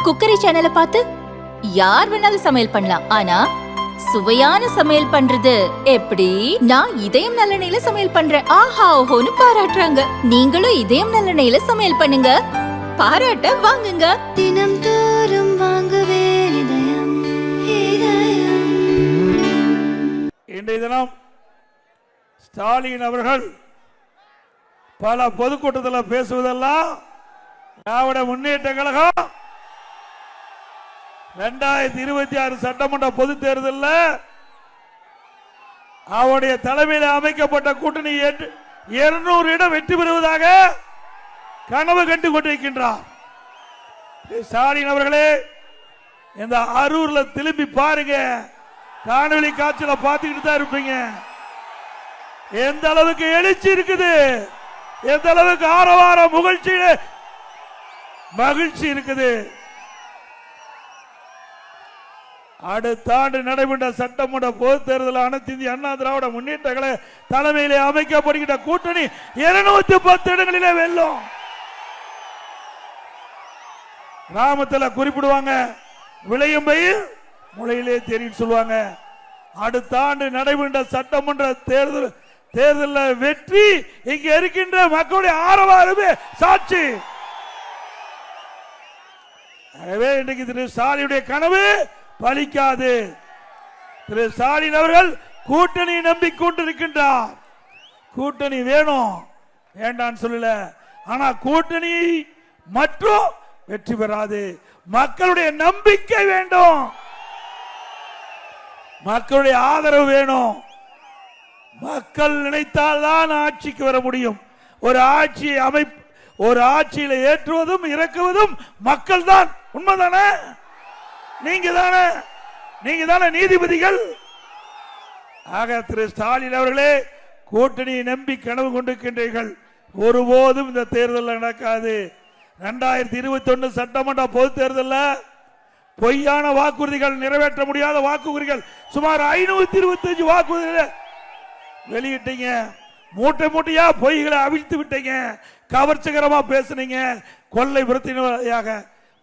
Cookery சேனலை பார்த்து யார் வேணாலும் சமையல் பண்ணலாம். ஆனா சுவையான சமையல் பண்றது எப்படி? நான் இதயம் நல்லெண்ணெயில சமையல் பண்றேன். ஆஹா ஓஹோன்னு பாராட்டுறாங்க. நீங்களும் இதயம் நல்லெண்ணெயில சமையல் பண்ணுங்க, பாராட்ட வாங்குங்க. தினம் தோறும் வாங்குவே இதயம் இதயம். இன்றைய தினம் ஸ்டாலின் அவர்கள் பல பொதுக்கூட்டத்தில் பேசுவதெல்லாம் திராவிட முன்னேற்ற கழகம் 2026 சட்டமன்ற பொது தேர்தலில் அவருடைய தலைமையில் அமைக்கப்பட்ட கூட்டணி 200 இடம் வெற்றி பெறுவதாக கனவு கண்டு கொண்டிருக்கின்றார். ஸ்டாலின் அவர்களே, இந்த அரூர்ல திரும்பி பாருங்க, காணொலி காட்சியில பார்த்துக்கிட்டு தான் இருப்பீங்க. எந்த அளவுக்கு எழுச்சி இருக்குது, எந்த அளவுக்கு ஆரவார மகிழ்ச்சி இருக்குது. அடுத்த ஆண்டு நடைபெற்ற சட்டமன்ற பொது தேர்தல் அனைத்து இந்திய அண்ணா திராவிட முன்னேற்ற கழக தலைமையிலே அமைக்கப்படுகின்ற கூட்டணி 210 இடங்களிலே வெல்லும். கிராமத்தில் குறிப்பிடுவாங்க, விளையும் பயிர் முளையிலே தெரியும் சொல்லுவாங்க. அடுத்த ஆண்டு நடைபெற்ற சட்டமன்ற தேர்தலில் வெற்றி இங்க இருக்கின்ற மக்களுடைய ஆரவாரமே சாட்சி. எனவே இன்றைக்கு திரு ஸ்டாலினுடைய கனவு பலிக்காது. திரு ஸ்டாலின் அவர்கள் கூட்டணி நம்பிக்கொண்டிருக்கின்றார். கூட்டணி வேணும் வேண்டான்னு சொல்லல, ஆனா கூட்டணி மற்றும் வெற்றி பெறாது. மக்களுடைய நம்பிக்கை வேண்டும், மக்களுடைய ஆதரவு வேணும். மக்கள் நினைத்தால் தான் ஆட்சிக்கு வர முடியும். ஒரு ஆட்சியில ஏற்றுவதும் இறக்குவதும் மக்கள் தான். உண்மைதானே? நீங்க தானே நீதிபதிகள். ஆக திரு ஸ்டாலின் அவர்களே, கூட்டணியை நம்பி கனவு கொண்டிருக்கின்றீர்கள். ஒருபோதும் இந்த தேர்தல் நடக்காது. 2021 சட்டமன்ற பொது தேர்தலில் பொய்யான வாக்குறுதிகள், நிறைவேற்ற முடியாத வாக்குறுதிகள் சுமார் 525 வாக்குறுதிகளை வெளியிட்டீங்க. மூட்டை மூட்டையா பொய்களை அவிழ்த்து விட்டீங்க. கவர்ச்சிகரமா பேசுனீங்க. கொள்ளை பிரச்சனையாக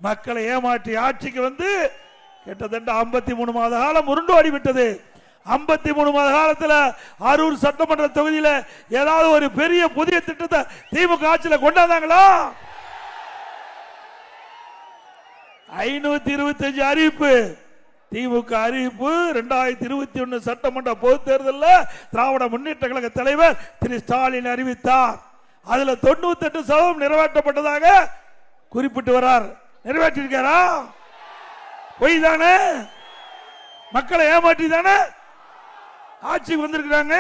மக்களை ஏமாற்றி ஆட்சிக்கு வந்து கிட்டத்தட்ட 53 மாத காலம் உருண்டோடி விட்டது. 53 மாத காலத்தில் அரூர் சட்டமன்ற தொகுதியில் ஏதாவது ஒரு பெரிய புதிய திட்டத்தை திமுக ஆட்சியில் கொண்டாந்தாங்களா? 525 அறிவிப்பு திமுக அறிவிப்பு 2021 சட்டமன்ற பொது தேர்தலில் திராவிட முன்னேற்ற கழக தலைவர் திரு ஸ்டாலின் அறிவித்தார். அதுல 98% நிறைவேற்றப்பட்டதாக குறிப்பிட்டு வரார். நிறைவேற்றிருக்காரா? பொய் தானே? மக்களை ஏமாற்றி தானே ஆட்சிக்கு வந்திருக்கிறாங்க.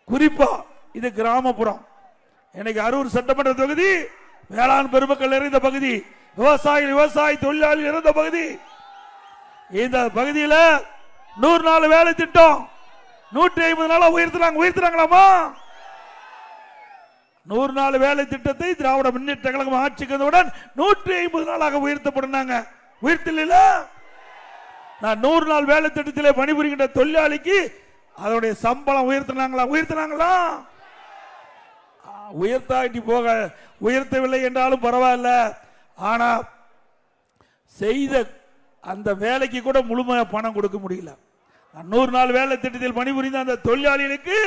குறிப்பா இது கிராமப்புறம். இன்னைக்கு அரூர் சட்டமன்ற தொகுதி வேளாண் பெருமக்கள் நிறைந்த பகுதி, விவசாய தொழிலாளி நிறைந்த பகுதி. இந்த பகுதியில் 100 நாள் வேலை திட்டம் 150 நாளா உயர்த்தினாங்களாமா? 100 நாள் வேலை திட்டத்தை திராவிட முன்னேற்ற கழகம் ஆட்சிக்கு வந்தவுடன் 150 நாளாக உயர்த்தப்பட்டாங்க. உயர்த்தல. நான் 100 நாள் வேலை திட்டத்திலே பணிபுரிகின்ற தொழிலாளிக்கு அதனுடைய சம்பளம் உயர்த்தினாங்களா? உயர்த்தாட்டி போக உயர்த்தவில்லை என்றாலும் பரவாயில்ல. ஆனா செய்த அந்த வேலைக்கு கூட முழுமையாக பணம் கொடுக்க முடியல. 100 நாள் வேலை திட்டத்தில் பணிபுரிந்த அந்த தொழிலாளிகளுக்கு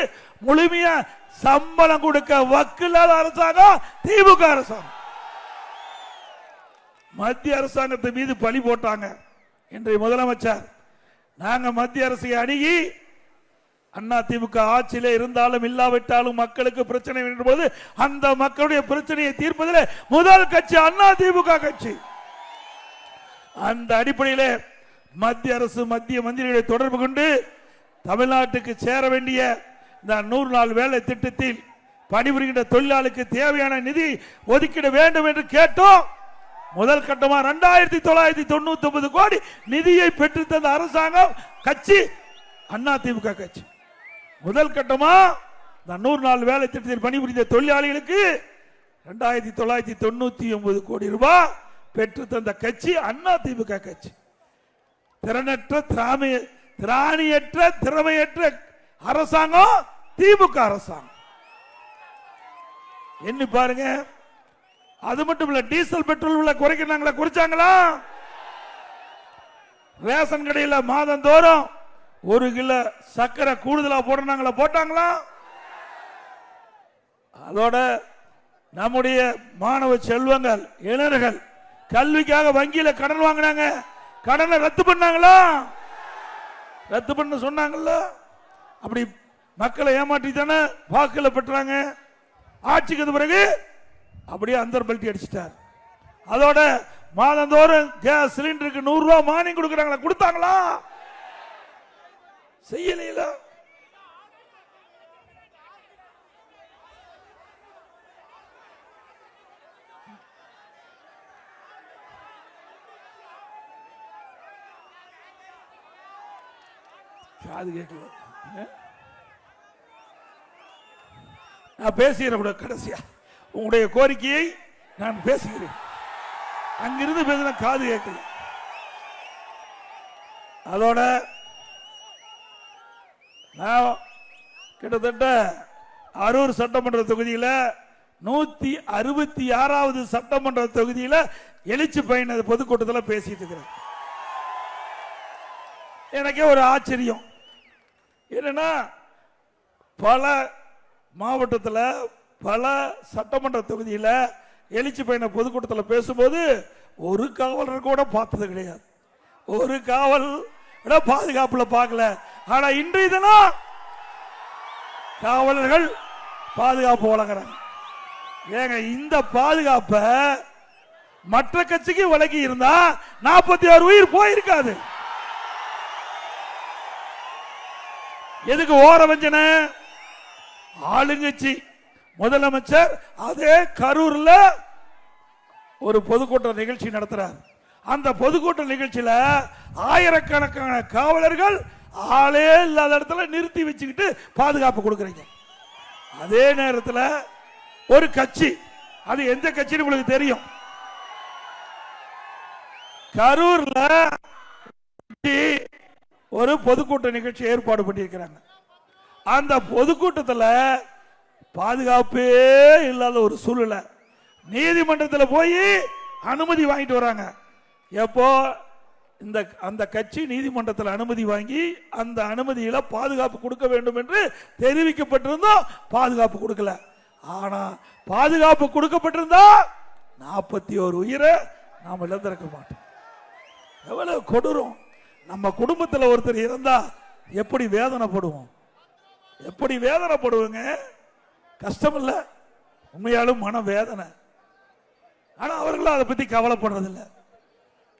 முழுமையா சம்பளம் கொடுக்க வக்கில்லாத அரசாங்கம் திமுக அரசாங்கம். மத்திய அரசாங்கத்தை மீது பழி போட்டாங்க. இன்றைய முதலமைச்சர், நாங்க மத்திய அரசை அணுகி அண்ணா திமுக ஆட்சியிலே இருந்தாலும் இல்லாவிட்டாலும் மக்களுக்கு பிரச்சனை போது அந்த மக்களுடைய பிரச்சனையை தீர்ப்பதில் முதல் கட்சி அண்ணா திமுக கட்சி. அந்த அடிப்படையில் மத்திய அரசு மத்திய மந்திரிகளை தொடர்பு கொண்டு தமிழ்நாட்டுக்கு சேர வேண்டிய இந்த 100 நாள் வேலை திட்டத்தில் பணிபுரிகின்ற தொழிலாளருக்கு தேவையான நிதி ஒதுக்கிட வேண்டும் என்று கேட்டோம். முதல் கட்டமா 2999 கோடி நிதியை பெற்று தந்த அரசாங்கம் கட்சி அண்ணா திமுக கட்சி. முதல் கட்டமா 100 நாள் வேலை திட்டத்தில் பணிபுரிந்த தொழிலாளிகளுக்கு 2999 கோடி ரூபாய் பெற்று தந்த கட்சி அண்ணா திமுக கட்சி. திறனற்ற திராணியற்ற திறமையற்ற அரசாங்கம் திமுக அரசாங்கம். எண்ணி பாருங்க, அது மட்டும் இல்ல, டீசல் பெட்ரோல் விலை குறைக்கிறாங்களா? குறைச்சாங்களா? ரேஷன் கடையில் மாதந்தோறும் 1 கிலோ சர்க்கரை கூடுதலா போடுறாங்களா? போட்டாங்களா? அதோட நம்முடைய மாணவ செல்வங்கள், இளைஞர்கள் கல்விக்காக வங்கியில கடன் வாங்கினாங்க, கடனை ரத்து பண்ணாங்களா? ரத்து பண்ண சொன்னாங்கல்ல. அப்படி மக்களை ஏமாற்றி தானே வாக்குல பெற்றாங்க. ஆட்சிக்கு பிறகு அப்படியே அந்தர் பல்ட்டி அடிச்சிட்டார். அதோட மாதந்தோறும் கேஸ் சிலிண்டருக்கு 100 ரூபாய் மானியம் கொடுக்கறாங்களா? கொடுத்தாங்களா? செய்யல. காது கேட்கல. நான் பேசுகிறேன் கூட. கடைசியா உங்களுடைய கோரிக்கையை நான் பேசுகிறேன். அங்கிருந்து பேசின காது கேட்கல. அதோட நான் கிட்டத்தட்ட அரூர் சட்டமன்ற தொகுதியில் 166வது சட்டமன்ற தொகுதியில் எழுச்சி பயண பொதுக்கூட்டத்தில் பேசிட்டு இருக்கிறேன். எனக்கே ஒரு ஆச்சரியம் என்னன்னா, பல மாவட்டத்தில் பல சட்டமன்ற தொகுதியில் எழுச்சி பயண பொதுக்கூட்டத்தில் பேசும்போது ஒரு காவலர் கூட பார்த்தது கிடையாது. ஒரு காவல் பாதுகாப்புல பார்க்கல. ஆனா இன்றைய தினம் காவலர்கள் பாதுகாப்பு வழங்குறாங்க. ஏங்க, இந்த பாதுகாப்பை மற்ற கட்சிக்கு வழங்கி இருந்தா 46 உயிர் போயிருக்காது. எதுக்கு ஓர வஞ்சன? ஆளுங்கட்சி முதலமைச்சர் அதே கரூர்ல ஒரு பொதுக்கூட்ட நிகழ்ச்சி நடத்துறார். அந்த பொதுக்கூட்ட நிகழ்ச்சியில ஆயிரக்கணக்கான காவலர்கள் ஆளே இல்லாத இடத்துல நிறுத்தி வச்சுக்கிட்டு பாதுகாப்பு கொடுக்கறீங்க. அதே நேரத்தில் ஒரு கட்சி, அது எந்த கட்சின்னு உங்களுக்கு தெரியும், கரூர்ல ஒரு பொதுக்கூட்ட நிகழ்ச்சி ஏற்பாடு பண்ணியிருக்கிறாங்க. அந்த பொதுக்கூட்டத்தில் பாதுகாப்பே இல்லாத ஒரு சூழ்நிலை. நீதிமன்றத்தில் போய் அனுமதி வாங்கிட்டு வராங்க. எப்போ அந்த கட்சி நீதிமன்றத்தில் அனுமதி வாங்கி அந்த அனுமதியில பாதுகாப்பு கொடுக்க வேண்டும் என்று தெரிவிக்கப்பட்டிருந்தோம். பாதுகாப்பு கொடுக்கல. ஆனா பாதுகாப்பு கொடுக்கப்பட்டிருந்தா 41 உயிரை நாம் இழந்திருக்க மாட்டோம். எவ்வளவு கொடூரம்! நம்ம குடும்பத்தில் ஒருத்தர் இருந்தா எப்படி வேதனைப்படுவோம்? எப்படி வேதனைப்படுவோங்க? கஷ்டம் இல்ல, உண்மையாலும் மன வேதனை. ஆனா அவர்களும் அதை பத்தி கவலைப்படுறதில்லை.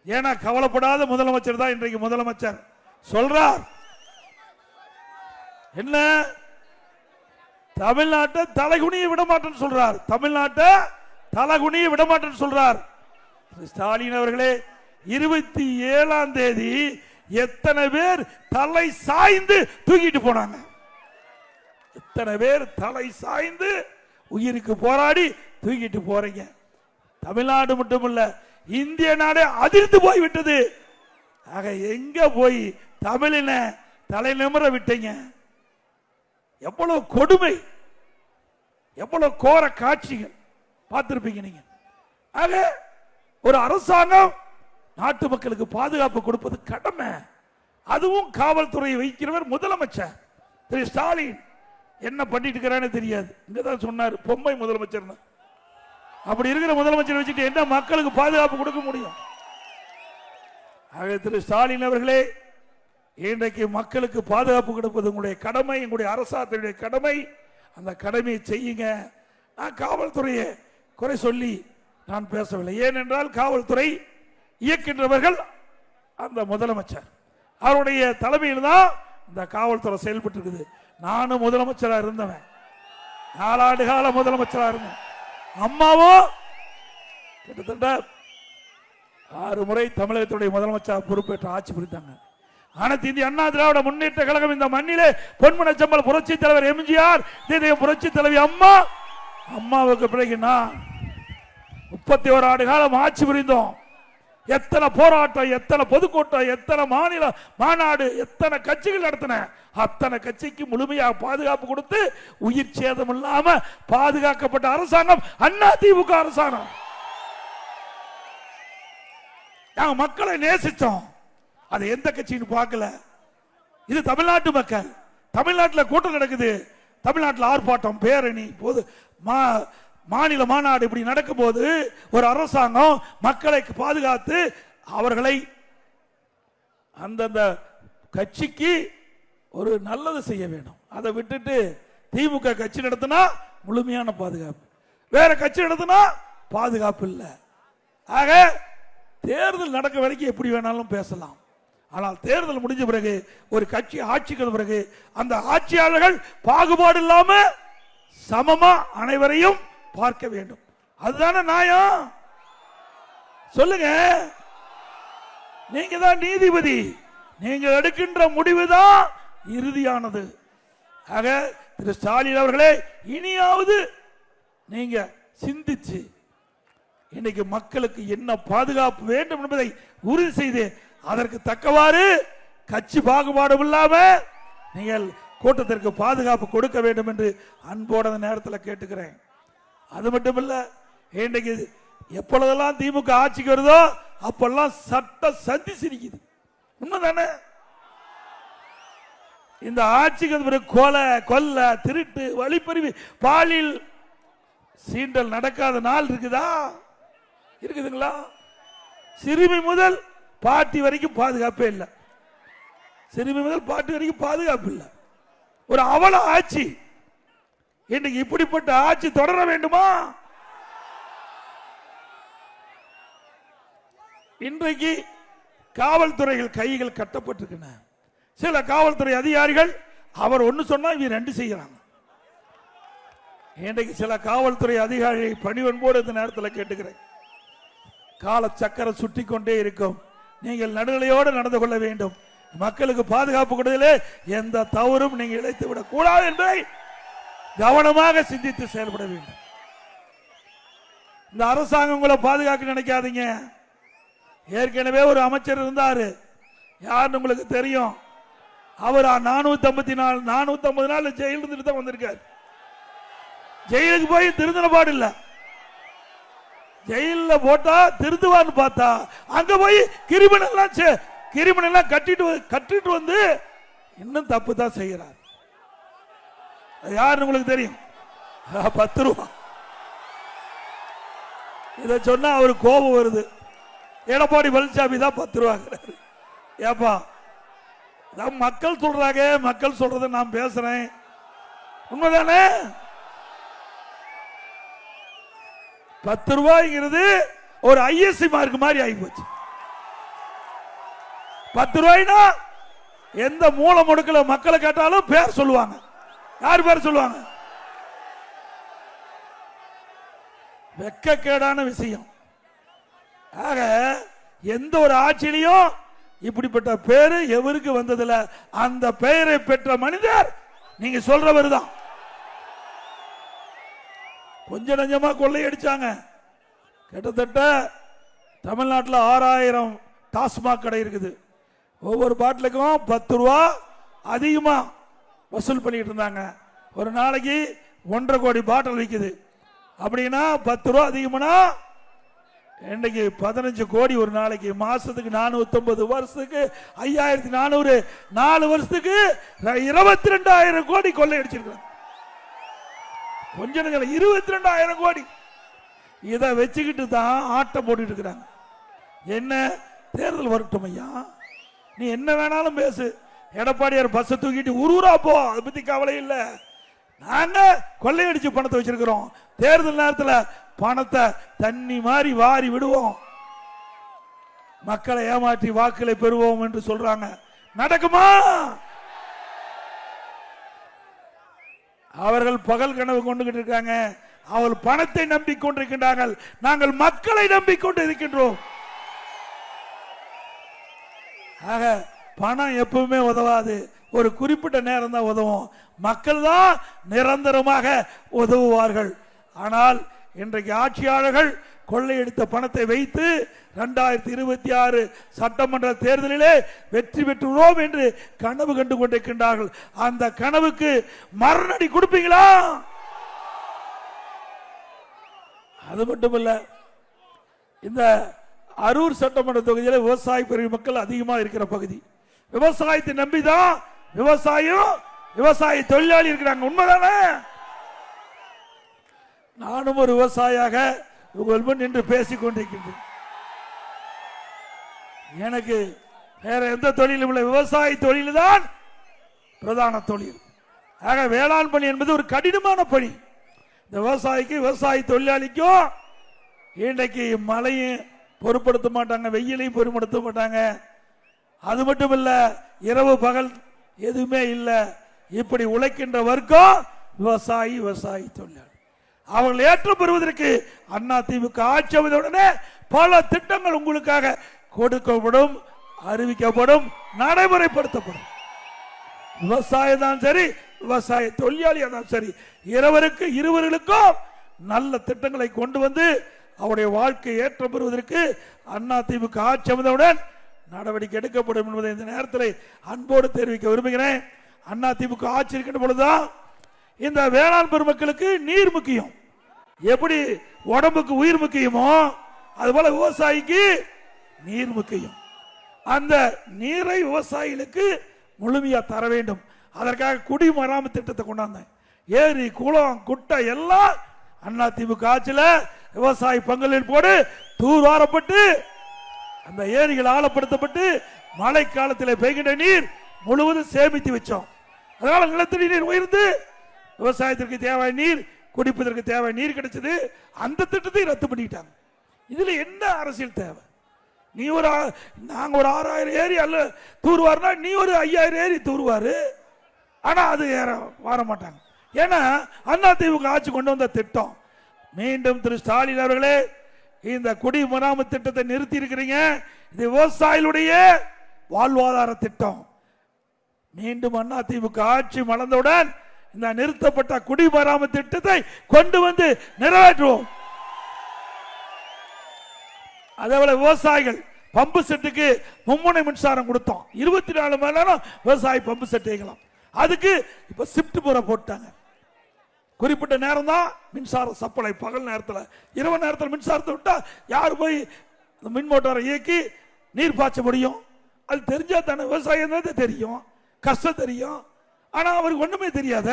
ஏன்னா கவலைப்படாத முதலமைச்சர் தான் இன்றைக்கு முதலமைச்சர். சொல்றார் என்ன? தமிழ்நாட்டை தலைகுனிய விடமாட்டேன்னு சொல்றார். தமிழ்நாட்டை தலைகுனிய விடமாட்டேன்னு சொல்றார். ஸ்டாலின் அவர்களே, 27ஆம் தேதி எத்தனை பேர் தலை சாய்ந்து தூக்கிட்டு போனாங்க? எத்தனை பேர் தலை சாய்ந்து உயிருக்கு போராடி தூக்கிட்டு போறீங்க? தமிழ்நாடு மட்டுமல்ல, இந்திய நாடே அதிர்ந்து போய் விட்டது. ஆக எங்க போய் தமிழின தலை நிமிர விட்டீங்க? எவ்வளவு கொடுமை, எவ்வளவு கோர காட்சிகள் பார்த்திருப்பீங்க நீங்க. ஆக ஒரு அரசாங்கம் நாட்டு மக்களுக்கு பாதுகாப்பு கொடுப்பது கடமை. அதுவும் காவல்துறையை வைக்கிறவர் முதலமைச்சர் திரு ஸ்டாலின். என்ன பண்ணிட்டு இருக்கிறான்னு தெரியாது. இங்கதான் சொன்னார் பொம்மை முதலமைச்சர். அப்படி இருக்கிற முதலமைச்சர் வச்சுட்டு என்ன மக்களுக்கு பாதுகாப்பு கொடுக்க முடியும்? திரு ஸ்டாலின் அவர்களே, இன்றைக்கு மக்களுக்கு பாதுகாப்பு கொடுப்பது உங்களுடைய கடமை, உங்களுடைய அரசாங்கத்தினுடைய கடமை. அந்த கடமையை செய்யுங்க. நான் காவல்துறையை குறை சொல்லி நான் பேசவில்லை. ஏனென்றால் காவல்துறை இயக்கின்றவர்கள் அந்த முதலமைச்சர், அவருடைய தலைமையில் தான் இந்த காவல்துறை செயல்பட்டு இருக்குது. நானும் முதலமைச்சராக இருந்தவன், 4 ஆண்டு கால முதலமைச்சராக இருந்தேன். அம்மாவோ கிட்டத்தட்ட 6 முறை தமிழகத்துடைய முதலமைச்சர் பொறுப்பேற்று ஆட்சி புரிந்தாங்க. அனைத்து இந்திய அண்ணா திராவிட முன்னேற்ற கழகம் இந்த மண்ணிலே பொன்மன செம்மல் புரட்சி தலைவர் எம்ஜிஆர், புரட்சி தலைவி அம்மா, அம்மாவுக்கு பிறகு நான் 31 ஆண்டு காலம் ஆட்சி புரிந்தோம். எத்தனை போராட்டம், எத்தனை பொதுக்கூட்டம், எத்தனை மாநில மாநாடு, எத்தனை கட்சிகள் நடத்தின. அத்தனை கட்சிக்கு முழுமையாக பாதுகாப்பு கொடுத்து உயிர் சேதம் இல்லாம பாதுகாக்கப்பட்ட அரசாங்கம் அண்ணா திமுக அரசாங்கம். நாங்க மக்களை நேசிச்சோம். அது எந்த கட்சின்னு பார்க்கல. இது தமிழ்நாட்டு மக்கள். தமிழ்நாட்டில் கூட்டம் நடக்குது, தமிழ்நாட்டில் ஆர்ப்பாட்டம், பேரணி, போது மாநில மாநாடு இப்படி நடக்கும் போது ஒரு அரசாங்கம் மக்களை பாதுகாத்து அவர்களை அந்தந்த கட்சிக்கு ஒரு நல்லது செய்ய வேண்டும். அதை விட்டுட்டு திமுக கட்சி நடத்தினா முழுமையான பாதுகாப்பு, வேற கட்சி நடத்தினா பாதுகாப்பு இல்லை. ஆக தேர்தல் நடக்க வரைக்கும் எப்படி வேணாலும் பேசலாம். ஆனால் தேர்தல் முடிஞ்ச பிறகு ஒரு கட்சி ஆட்சிக்கு பிறகு அந்த ஆட்சியாளர்கள் பாகுபாடு இல்லாம சமமா அனைவரையும் பார்க்க வேண்டும். அதுதானே நியாயம்? சொல்லுங்க. நீங்க தான் நீதிபதி, நீங்க எடுக்கின்ற முடிவுதான் இறுதியானது. ஆக திரு ஸ்டாலின் அவர்களே, இனியாவது நீங்க சிந்திச்சு இன்னைக்கு மக்களுக்கு என்ன பாதுகாப்பு வேண்டும் என்பதை உறுதி செய்து அதற்கு தக்கவாறு கட்சி பாகுபாடு இல்லாம நீங்கள் கூட்டத்திற்கு பாதுகாப்பு கொடுக்க வேண்டும் என்று அன்போட நேரத்தில் கேட்டுக்கிறேன். அது மட்டுமல்ல, இன்றைக்கு எப்பொழுதெல்லாம் திமுக ஆட்சிக்கு வருதோ அப்பெல்லாம் சட்டம் சந்தி சிரிக்குது. உண்மைதானே? இந்த ஆட்சிக்கு கொலை, கொல்ல, திருட்டு, வழிப்பறிவு, பாலியல் சீண்டல் நடக்காத நாள் இருக்குதா? இருக்குதுங்களா? சிறுமி முதல் பாட்டி வரைக்கும் பாதுகாப்பே இல்லை. சிறுமி முதல் பாட்டி வரைக்கும் பாதுகாப்பு இல்லை. ஒரு அவல ஆட்சி. இன்னைக்கு இப்படிப்பட்ட ஆட்சி தொடர வேண்டுமா? இன்றைக்கு காவல்துறைகள் கைகள் கட்டப்பட்டிருக்கின்றன. சில காவல்துறை அதிகாரிகள் அவர் ஒன்னு சொன்னா இவங்க ரெண்டு செய்யறாங்க. இன்றைக்கு சில காவல்துறை அதிகாரிகளை பணிவன்போடு இந்த நேரத்தில் கேட்டுக்கிறேன். கால சக்கரம் சுட்டி கொண்டே இருக்கும். நீங்கள் நடுநிலையோடு நடந்து கொள்ள வேண்டும். மக்களுக்கு பாதுகாப்பு கொடுத்ததிலே எந்த தவறும் நீங்கள் இழைத்து விடக் கூடாது என்பதை கவனமாக சிந்தித்து செயல்பட வேண்டும். இந்த அரசாங்கம் உங்களை பாதுகாக்க நினைக்காதீங்க. ஏற்கனவே ஒரு அமைச்சர் இருந்தாரு, யாருன்னு உங்களுக்கு தெரியும். அவர் 450 நாள் ஜெயிலில் இருந்துட்டு தான் வந்திருக்காரு. ஜெயிலுக்கு போய் திருந்தின பாடு இல்ல. ஜெயில போட்டா திருந்துவான்னு பார்த்தா அங்க போய் கிரிமினல் கட்டிட்டு வந்து இன்னும் தப்பு தான் செய்யறார். யாருன்னு உங்களுக்கு தெரியும்? 10 ரூபா. இத சொன்னா அவரு கோபம் வருது. எடப்பாடி பழனிசாமி தான் 10 ரூபா. ஏப்பா, மக்கள் சொல்றாங்க, மக்கள் சொல்றதை நான் பேசுறேன். உண்மைதானே? 10 ரூபாய்ங்கிறது ஒரு ஐஎஸ்சி மார்க் மாதிரி ஆகி போச்சு. 10 ரூபாய்னா எந்த மூல முடுக்கல மக்களை கேட்டாலும் பேர் சொல்லுவாங்க. யார் பேர் சொல்லுவாங்க? வெட்கக்கேடான விஷயம். ஆக எந்த ஒரு ஆட்சியிலையும் இப்படிப்பட்ட பேரு எவருக்கு வந்ததில்ல. அந்த பெயரை பெற்ற மனிதர் நீங்க சொல்றவர் தான். கொஞ்ச நஞ்சமா கொள்ளையடிச்சாங்க. கிட்டத்தட்ட தமிழ்நாட்டில் 6000 டாஸ்மாக் கடை இருக்குது. ஒவ்வொரு பாட்டிலுக்கும் 10 ரூபா அதிகமா வசூல் பண்ணிட்டு இருந்தாங்க. ஒரு நாளைக்கு 1.5 கோடி பாட்டில் விற்குது. அப்படின்னா 10 ரூபா அதிகம்னா இன்னைக்கு 15 கோடி ஒரு நாளைக்கு. மாசத்துக்கு 450, வருஷத்துக்கு 5400, 4 வருஷத்துக்கு 22,000 கோடி கொள்ளையடிச்சிருக்காங்க. கொஞ்சம் 22,000 கோடி. இதை வச்சுக்கிட்டு தான் ஆட்டம் போட்டுட்டு இருக்கிறாங்க. என்ன தேர்தல் வரட்டும் ஐயா, நீ என்ன வேணாலும் பேசு. எடப்பாடியார் பஸ் தூக்கிட்டு ஊரூரா போ, அதை பத்தி கவலை இல்லை. நாங்க கொள்ளையடிச்சு பணத்தை வச்சிருக்கிறோம். தேர்தல் நேரத்தில் பணத்தை தண்ணி மாதிரி வாரி விடுவோம், மக்களை ஏமாற்றி வாக்களை பெறுவோம் என்று சொல்றாங்க. நடக்குமா? அவர்கள் பகல் கனவு கொண்டுகிட்டு இருக்காங்க. அவர்கள் பணத்தை நம்பிக்கொண்டிருக்கின்றார்கள். நாங்கள் மக்களை நம்பிக்கொண்டு இருக்கின்றோம். ஆக பணம் எப்பவுமே உதவாது. ஒரு குறிப்பிட்ட நேரம் தான் உதவும். மக்கள் தான் நிரந்தரமாக உதவுவார்கள். ஆனால் இன்றைக்கு ஆட்சியாளர்கள் கொள்ளையடித்த பணத்தை வைத்து 2026 சட்டமன்ற தேர்தலிலே வெற்றி பெற்றுள்ளோம் என்று கனவு கண்டு கொண்டிருக்கின்றார்கள். அந்த கனவுக்கு மரணடி கொடுப்பீங்களா? அது மட்டுமல்ல, இந்த அரூர் சட்டமன்ற தொகுதியில் விவசாய பிரிவு மக்கள் அதிகமா இருக்கிற பகுதி. விவசாயத்தை நம்பிதான் விவசாய தொழிலாளி இருக்கிறாங்க. உண்மைதானே? நானும் ஒரு விவசாயியாக உங்கள் முன் நின்று பேசிக் கொண்டிருக்கின்றேன். எனக்கு வேற எந்த தொழிலும் இல்லை, விவசாய தொழில் தான் பிரதான தொழில். ஆக வேளாண் பணி என்பது ஒரு கடினமான பணி. இந்த விவசாயிக்கு விவசாய தொழிலாளிக்கும் இன்றைக்கு மழையும் பொருட்படுத்த மாட்டாங்க, வெயிலையும் பொருட்படுத்த மாட்டாங்க. அது மட்டும் இல்ல, இரவு பகல் எதுவுமே இல்லை. இப்படி உழைக்கின்ற வர்க்கம் விவசாயி தொழிலாளி. அவர்கள் ஏற்றம் பெறுவதற்கு அதிமுக ஆட்சி அமைந்தவுடனே பல திட்டங்கள் உங்களுக்காக கொடுக்கப்படும், அறிவிக்கப்படும், நடைமுறைப்படுத்தப்படும். விவசாயம் தான் சரி, விவசாய தொழிலாளியா தான் சரி, இருவருக்கும் நல்ல திட்டங்களை கொண்டு வந்து அவருடைய வாழ்க்கை ஏற்றம் பெறுவதற்கு அதிமுக ஆட்சி அமைந்தவுடன் நடவடிக்கை எடுக்கப்படும் என்பதை இந்த நேரத்தில் அன்போடு தெரிவிக்க விரும்புகிறேன். அதிமுக ஆட்சி இருக்கின்ற பொழுதுதான் இந்த வேளாண் பெருமக்களுக்கு நீர் முக்கியம். எப்படி உடம்புக்கு உயிர் முக்கியமோ அதுபோல விவசாயிக்கு நீர் முக்கியம். அந்த நீரை விவசாயிகளுக்கு முழுமையா தர வேண்டும். அதற்காக குடிமராமத்து திட்டத்தை கொண்டாந்தேன். ஏரி குளம் குட்டை எல்லாம் அதிமுக ஆட்சியில விவசாய பங்களிப்போடு தூர்வாரப்பட்டு அந்த ஏரிகள் ஆழப்படுத்தப்பட்டு மழை காலத்தில் பெய்கின்ற நீர் முழுவதும் சேமித்து வச்சோம். அதனால நிலத்தடி நீர் உயர்ந்து விவசாயத்திற்கு தேவையான நீர், குடிப்பதற்கு தேவையான நீர் கிடைச்சது. அந்த திட்டத்தை ரத்து பண்ணிட்டாங்க. இதுல என்ன அரசியல் தேவை? நீ நாங்க ஒரு 6000 ஏரி அல்ல தூர்வாருனா நீ ஒரு 5000 ஏரி தூர்வாரு. ஆனா அது வர மாட்டாங்க. ஏன்னா அதிமுக ஆட்சி கொண்டு வந்த திட்டம். மீண்டும் திரு ஸ்டாலின் அவர்களே, இந்த குடிமராமத்து திட்டத்தை நிறுத்தி இருக்கிறீங்க. இது விவசாயிகளுடைய வாழ்வாதார திட்டம். மீண்டும் அதிமுக ஆட்சி மலர்ந்தவுடன் இந்த நிறுத்தப்பட்ட குடிமராமத்து திட்டத்தை கொண்டு வந்து நிறைவேற்றுவோம். அதேபோல விவசாயிகள் பம்பு செட்டுக்கு மும்முனை மின்சாரம் கொடுத்தோம். 24 மணி நேரம் விவசாயி பம்பு செட் வைக்கலாம். அதுக்கு இப்ப ஷிப்ட் முறை போட்டாங்க. குறிப்பிட்ட நேரம் தான் மின்சார சப்ளை. பகல் நேரத்தில், இரவு நேரத்தில் மின்சாரத்தை விட்டா யாரு போய் மின் மோட்டாரை இயக்கி நீர் பாய்ச்ச முடியும்? அது தெரிஞ்சா தானே விவசாயம் தெரியும், கஷ்டம் தெரியும். ஆனா அவருக்கு ஒண்ணுமே தெரியாத.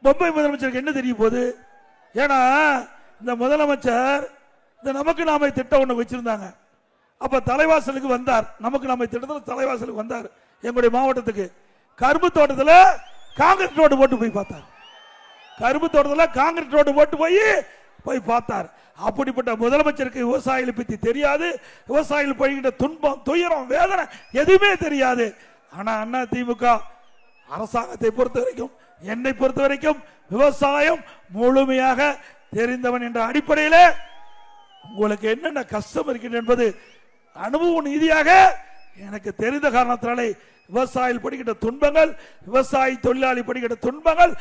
பொம்பை முதலமைச்சருக்கு என்ன தெரிய போகுது? ஏன்னா இந்த முதலமைச்சர் இந்த நமக்கு நாம திட்டம் ஒண்ணு வச்சிருந்தாங்க. அப்ப தலைவாசலுக்கு வந்தார். நமக்கு நாம திட்டத்தில் தலைவாசலுக்கு வந்தார். எங்களுடைய மாவட்டத்துக்கு கரும்பு தோட்டத்தில் காங்கிரீட் ரோடு போட்டு போய் பார்த்தார். கரும்பு தோட்டத்தில் காங்கிரீட் ரோடு போட்டு போய் பார்த்தார். அப்படிப்பட்ட முதலமைச்சருக்கு விவசாயிகளை பற்றி தெரியாது. விவசாயிகள் படுகின்ற துன்பம், துயரம், வேதனை எதுவுமே தெரியாது. ஆனா அதிமுக அரசாங்கத்தை பொறுத்த வரைக்கும், என்னை பொறுத்த வரைக்கும் விவசாயம் முழுமையாக தெரிந்தவன் என்ற அடிப்படையில் உங்களுக்கு என்னென்ன கஷ்டம் இருக்கின்றது என்பது அனுபவ ரீதியாக எனக்கு தெரிந்த காரணத்தினாலே விவசாயிகள் படுகின்ற துன்பங்கள், விவசாய தொழிலாளி படுகின்ற துன்பங்கள்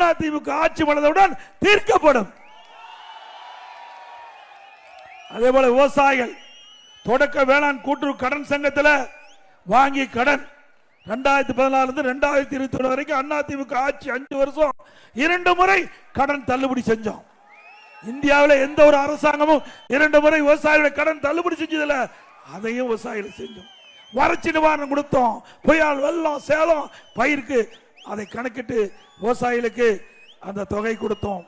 அதிமுக ஆட்சி மலர்ந்தவுடன் தீர்க்கப்படும். அதே போல விவசாயிகள் தொடக்க வேளாண் கூட்டுறவு கடன் சங்கத்தில் வாங்கிய கடன் 2014 2021 வரைக்கும் அதிமுக ஆட்சி 5 வருஷம் 2 முறை கடன் தள்ளுபடி செஞ்சோம். இந்தியாவில் எந்த ஒரு அரசாங்கமும் 2 முறை விவசாயிகளுடைய கடன் தள்ளுபடி செஞ்சதில்ல. அதையும் விவசாயிகள் செஞ்சோம். வறட்சி நிவாரணம் கொடுத்தோம். புயல், வெள்ளம், சேலம் பயிருக்கு அதை கணக்கிட்டு விவசாயிகளுக்கு அந்த தொகை கொடுத்தோம்.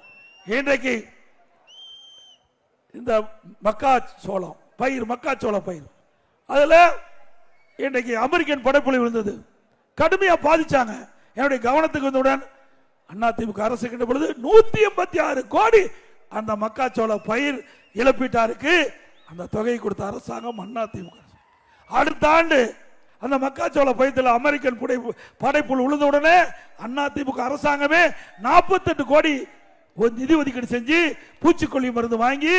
இன்றைக்கு இந்த மக்காச்சோளம் பயிர் அதுல இன்றைக்கு அமெரிக்கன் படைப்புலி விழுந்தது. கடுமையா பாதிச்சாங்க. என்னுடைய கவனத்துக்கு வந்தவுடன் அதிமுக அரசு கிட்ட பொழுது 186 கோடி அந்த மக்காச்சோள பயிர் இழப்பீட்டாருக்கு அந்த தொகை கொடுத்த அரசாங்கம் அதிமுக. அடுத்த ஆண்டு அந்த மக்காச்சோள பயிர்த்தில் அமெரிக்கன் படைப்புழு விழுந்தவுடனே அதிமுக அரசாங்கமே 48 கோடி நிதி ஒதுக்கீடு செஞ்சு பூச்சிக்கொல்லி மருந்து வாங்கி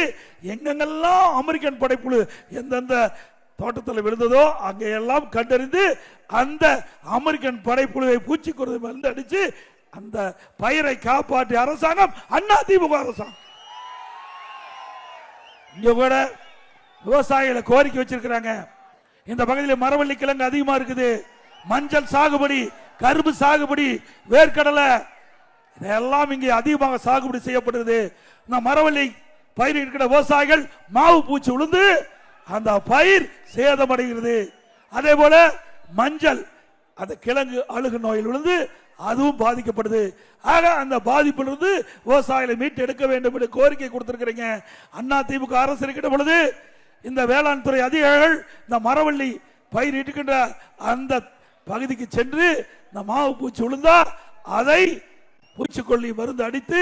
எங்கெங்கெல்லாம் அமெரிக்கன் படைப்புழு எந்தெந்த தோட்டத்தில் விழுந்ததோ அங்கெல்லாம் கண்டறிந்து அந்த அமெரிக்கன் படைப்புழுவை பூச்சிக்கொல்லி மருந்து அடிச்சு அந்த பயிரை காப்பாற்றிய அரசாங்கம் அதிமுக அரசாங்கம். இங்க கூட விவசாயிகளை கோரிக்கை வச்சிருக்கிறாங்க. இந்த பகுதியில் மரவள்ளி கிழங்கு அதிகமா இருக்குது. மஞ்சள் சாகுபடி, கரும்பு சாகுபடி, வேர்க்கடலை இதெல்லாம் இங்கே அதிகமாக சாகுபடி செய்யப்படுகிறது. இந்த மரவள்ளி பயிர் இருக்கிற விவசாயிகள் மாவு பூச்சி விழுந்து அந்த பயிர் சேதமடைகிறது. அதே போல மஞ்சள் அந்த கிழங்கு அழுகு நோயில் விழுந்து அதுவும் பாதிக்கப்படுது. ஆக அந்த பாதிப்பிலிருந்து விவசாயிகளை மீட்டு எடுக்க வேண்டும் என்று கோரிக்கை கொடுத்திருக்கிறீங்க. அண்ணா திமுக அரசு இருக்கின்ற பொழுது இந்த வேளாண் துறை அதிகாரிகள் இந்த மரவள்ளி பயிர் இட்டுக்கின்ற அந்த பகுதிக்கு சென்று இந்த மாவு பூச்சி விழுந்தா அதை பூச்சிக்கொல்லி மருந்து அடித்து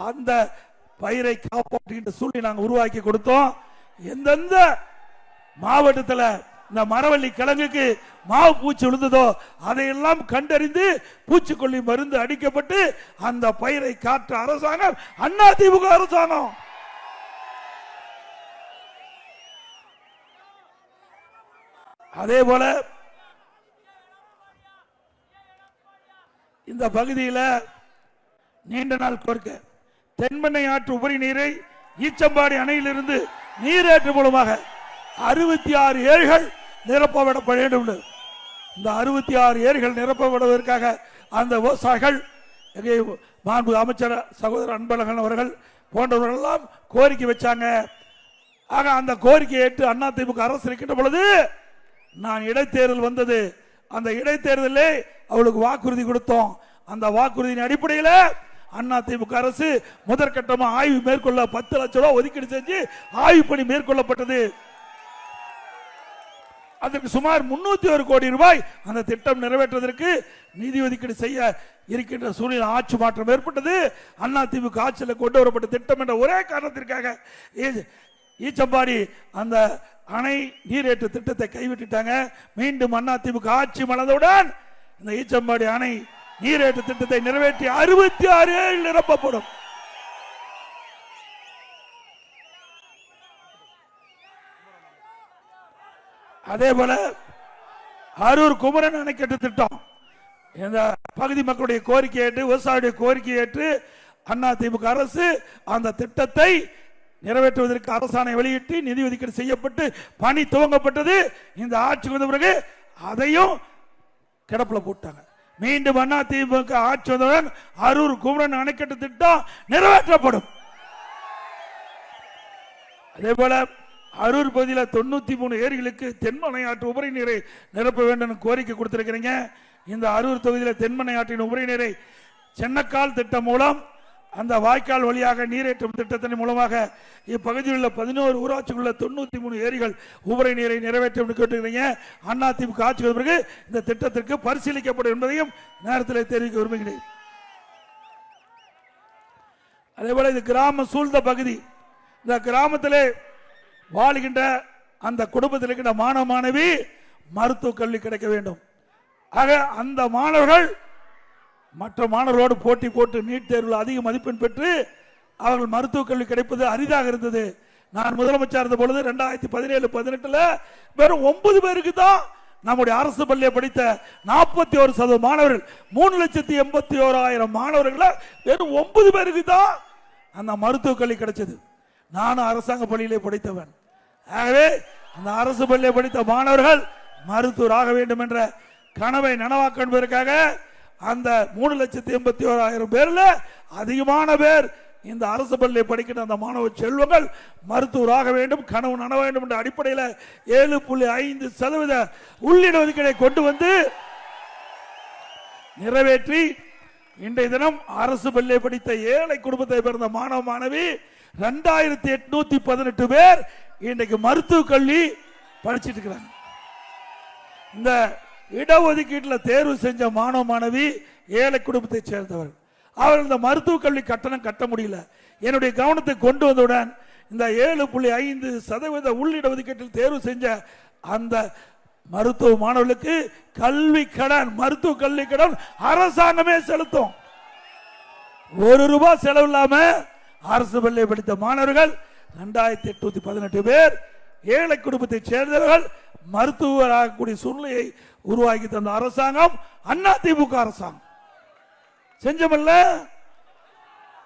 அந்த பயிரை காப்பாற்றுகின்ற சூழ்நிலை நாங்கள் உருவாக்கி கொடுத்தோம். எந்தெந்த மாவட்டத்தில் இந்த மரவள்ளி கிழங்குக்கு மாவு பூச்சி விழுந்ததோ அதையெல்லாம் கண்டறிந்து பூச்சிக்கொல்லி மருந்து அடிக்கப்பட்டு அந்த பயிரை காற்ற அரசாங்கம் அண்ணா திமுக அரசாங்கம். அதே போல இந்த பகுதியில் நீண்ட நாள் கோரிக்கை தென்பெண்ணை ஆற்று உபரி நீரை ஈச்சம்பாடி அணையிலிருந்து நீரேற்று மூலமாக 66 ஏரிகள் நிரப்பப்பட வேண்டும். இந்த 66 ஏரிகள் நிரப்பப்படுவதற்காக அந்த விவசாயிகள் மாண்பு அமைச்சர் சகோதரர் அன்பழகன் அவர்கள் போன்றவர்கள் எல்லாம் கோரிக்கை வச்சாங்க. ஆக அந்த கோரிக்கையை ஏற்று அண்ணா திமுக அரசு இருக்கின்ற பொழுது நான் இடைத்தேர்தல் வந்தது. அந்த இடைத்தேர்தலே அவளுக்கு வாக்குறுதி கொடுத்தோம். அந்த வாக்குறுதியின் அடிப்படையில் அண்ணா திமுக அரசு முதற்கட்டமாக ஆய்வு மேற்கொள்ள 10 லட்சம் ரூபாய் ஒதுக்கீடு செஞ்சு ஆய்வு பணி மேற்கொள்ளப்பட்டது. அதற்கு சுமார் 301 கோடி ரூபாய் அந்த திட்டம் நிறைவேற்றுவதற்கு நிதி ஒதுக்கீடு செய்ய இருக்கின்ற சூழ்நிலை ஆட்சி மாற்றம் ஏற்பட்டது. அண்ணா திமுக ஆட்சியில் கொண்டு வரப்பட்ட திட்டம் என்ற ஒரே காரணத்திற்காக ஈச்சம்பாடி அந்த அணை நீரேற்று திட்டத்தை கைவிட்டுட்டாங்க. மீண்டும் அண்ணா திமுக ஆட்சி மலர்ந்தவுடன் இந்த ஈச்சம்பாடி அணை நீரேற்று திட்டத்தை நிறைவேற்றி 66 ஏழு நிரப்பப்படும். அதே போல அரூர் குமரன் அணைக்கட்டு திட்டம் இந்த பகுதி மக்களுடைய கோரிக்கை ஏற்று விவசாயியுடைய கோரிக்கை ஏற்று அண்ணா திமுக அரசு அந்த திட்டத்தை நிறைவேற்றுவதற்கு அரசாணை வெளியிட்டு நிதி ஒதுக்கீடு செய்யப்பட்டு பணி துவங்கப்பட்டது. இந்த ஆட்சி வந்த பிறகு அதையும் கிடப்புல போட்டாங்க. மீண்டும் அண்ணா திமுக ஆட்சி வந்தவுடன் அரூர் குமரன் அணைக்கட்டு திட்டம் நிறைவேற்றப்படும். அதே போல அரூர் பகுதியில் 93 ஏரிகளுக்கு தென்மனை ஆற்று உபரி நீரை நிரப்ப வேண்டும் கோரிக்கை கொடுத்திருக்கிறீங்க. இந்த அரூர் தொகுதியில் தென்மனை ஆற்றின் உபரி நீரை சென்னக்கால் திட்டம் மூலம் அந்த வாய்க்கால் வழியாக நீரேற்றும் திட்டத்தின் மூலமாக இப்பகுதியில் உள்ள 11 ஊராட்சியில் உள்ள 93 ஏரிகள் உபரி நீரை நிறைவேற்றும் கேட்டுக்கிறீங்க. அண்ணா திமுக ஆட்சி பிறகு இந்த திட்டத்திற்கு பரிசீலிக்கப்படும் என்பதையும் நேரத்தில் தெரிவிக்க விரும்புகிறேன். அதே போல இது கிராம சூழ்ந்த பகுதி. இந்த கிராமத்திலே வாழ்கின்ற அந்த குடும்பத்தில் இருக்கின்ற மாணவ மாணவி மருத்துவ கல்வி கிடைக்க வேண்டும். ஆக அந்த மாணவர்கள் மற்ற மாணவர்களோடு போட்டி போட்டு நீட் தேர்வில் அதிக மதிப்பெண் பெற்று அவர்கள் மருத்துவ கல்வி கிடைப்பது அரிதாக இருந்தது. நான் முதலமைச்சர் இருந்த பொழுது 2017-18 வெறும் 9 பேருக்கு தான் நம்முடைய அரசு பள்ளியை படித்த 41% மாணவர்கள் 3,81,000 மாணவர்கள் வெறும் 9 பேருக்கு தான் அந்த மருத்துவ கல்வி கிடைச்சது. நானும் அரசாங்க பள்ளியிலே படித்தவன். ஆகவே அந்த அரசு பள்ளியை படித்த மாணவர்கள் மருத்துவர் ஆக வேண்டும் என்ற கனவை நனவாக்க என்பதற்காக அந்த 3,81,000 பேர்ல அதிகமான பேர் இந்த அரசு பள்ளியை படிக்கிற அந்த மாணவ செல்வங்கள் மருத்துவராக வேண்டும், கனவு நனவ வேண்டும் என்ற அடிப்படையில் 7.5% உள்ளிட ஒதுக்கீடை கொண்டு வந்து நிறைவேற்றி இன்றைய தினம் அரசு பள்ளியை படித்த ஏழை குடும்பத்தை பிறந்த மாணவ மாணவி 2818 பேர் இன்றைக்கு மருத்துவ கல்வி படிச்சிட்டு இருக்கிறாங்க. இந்த இடஒதுக்கீட்டில் தேர்வு செஞ்ச மாணவ மாணவி ஏழை குடும்பத்தை சேர்ந்தவர். அவர்கள் இந்த மருத்துவ கல்வி கட்டணம் கட்ட முடியல. என்னுடைய கவனத்தை கொண்டு வந்தவுடன் இந்த 7.5% உள்ளிட ஒதுக்கீட்டில் தேர்வு செஞ்ச அந்த மருத்துவ மாணவர்களுக்கு கல்வி கடன், மருத்துவ கல்வி கடன் அரசாங்கமே செலுத்தும். ₹1 செலவு இல்லாம அரசு பள்ளியை படித்த மாணவர்கள் 2818 பேர் ஏழை குடும்பத்தை சேர்ந்தவர்கள் மருத்துவராகக்கூடிய சூழ்நிலையை உருவாக்கி தந்த அரசாங்கம் அண்ணா திமுக அரசாங்கம் செஞ்சமல்ல.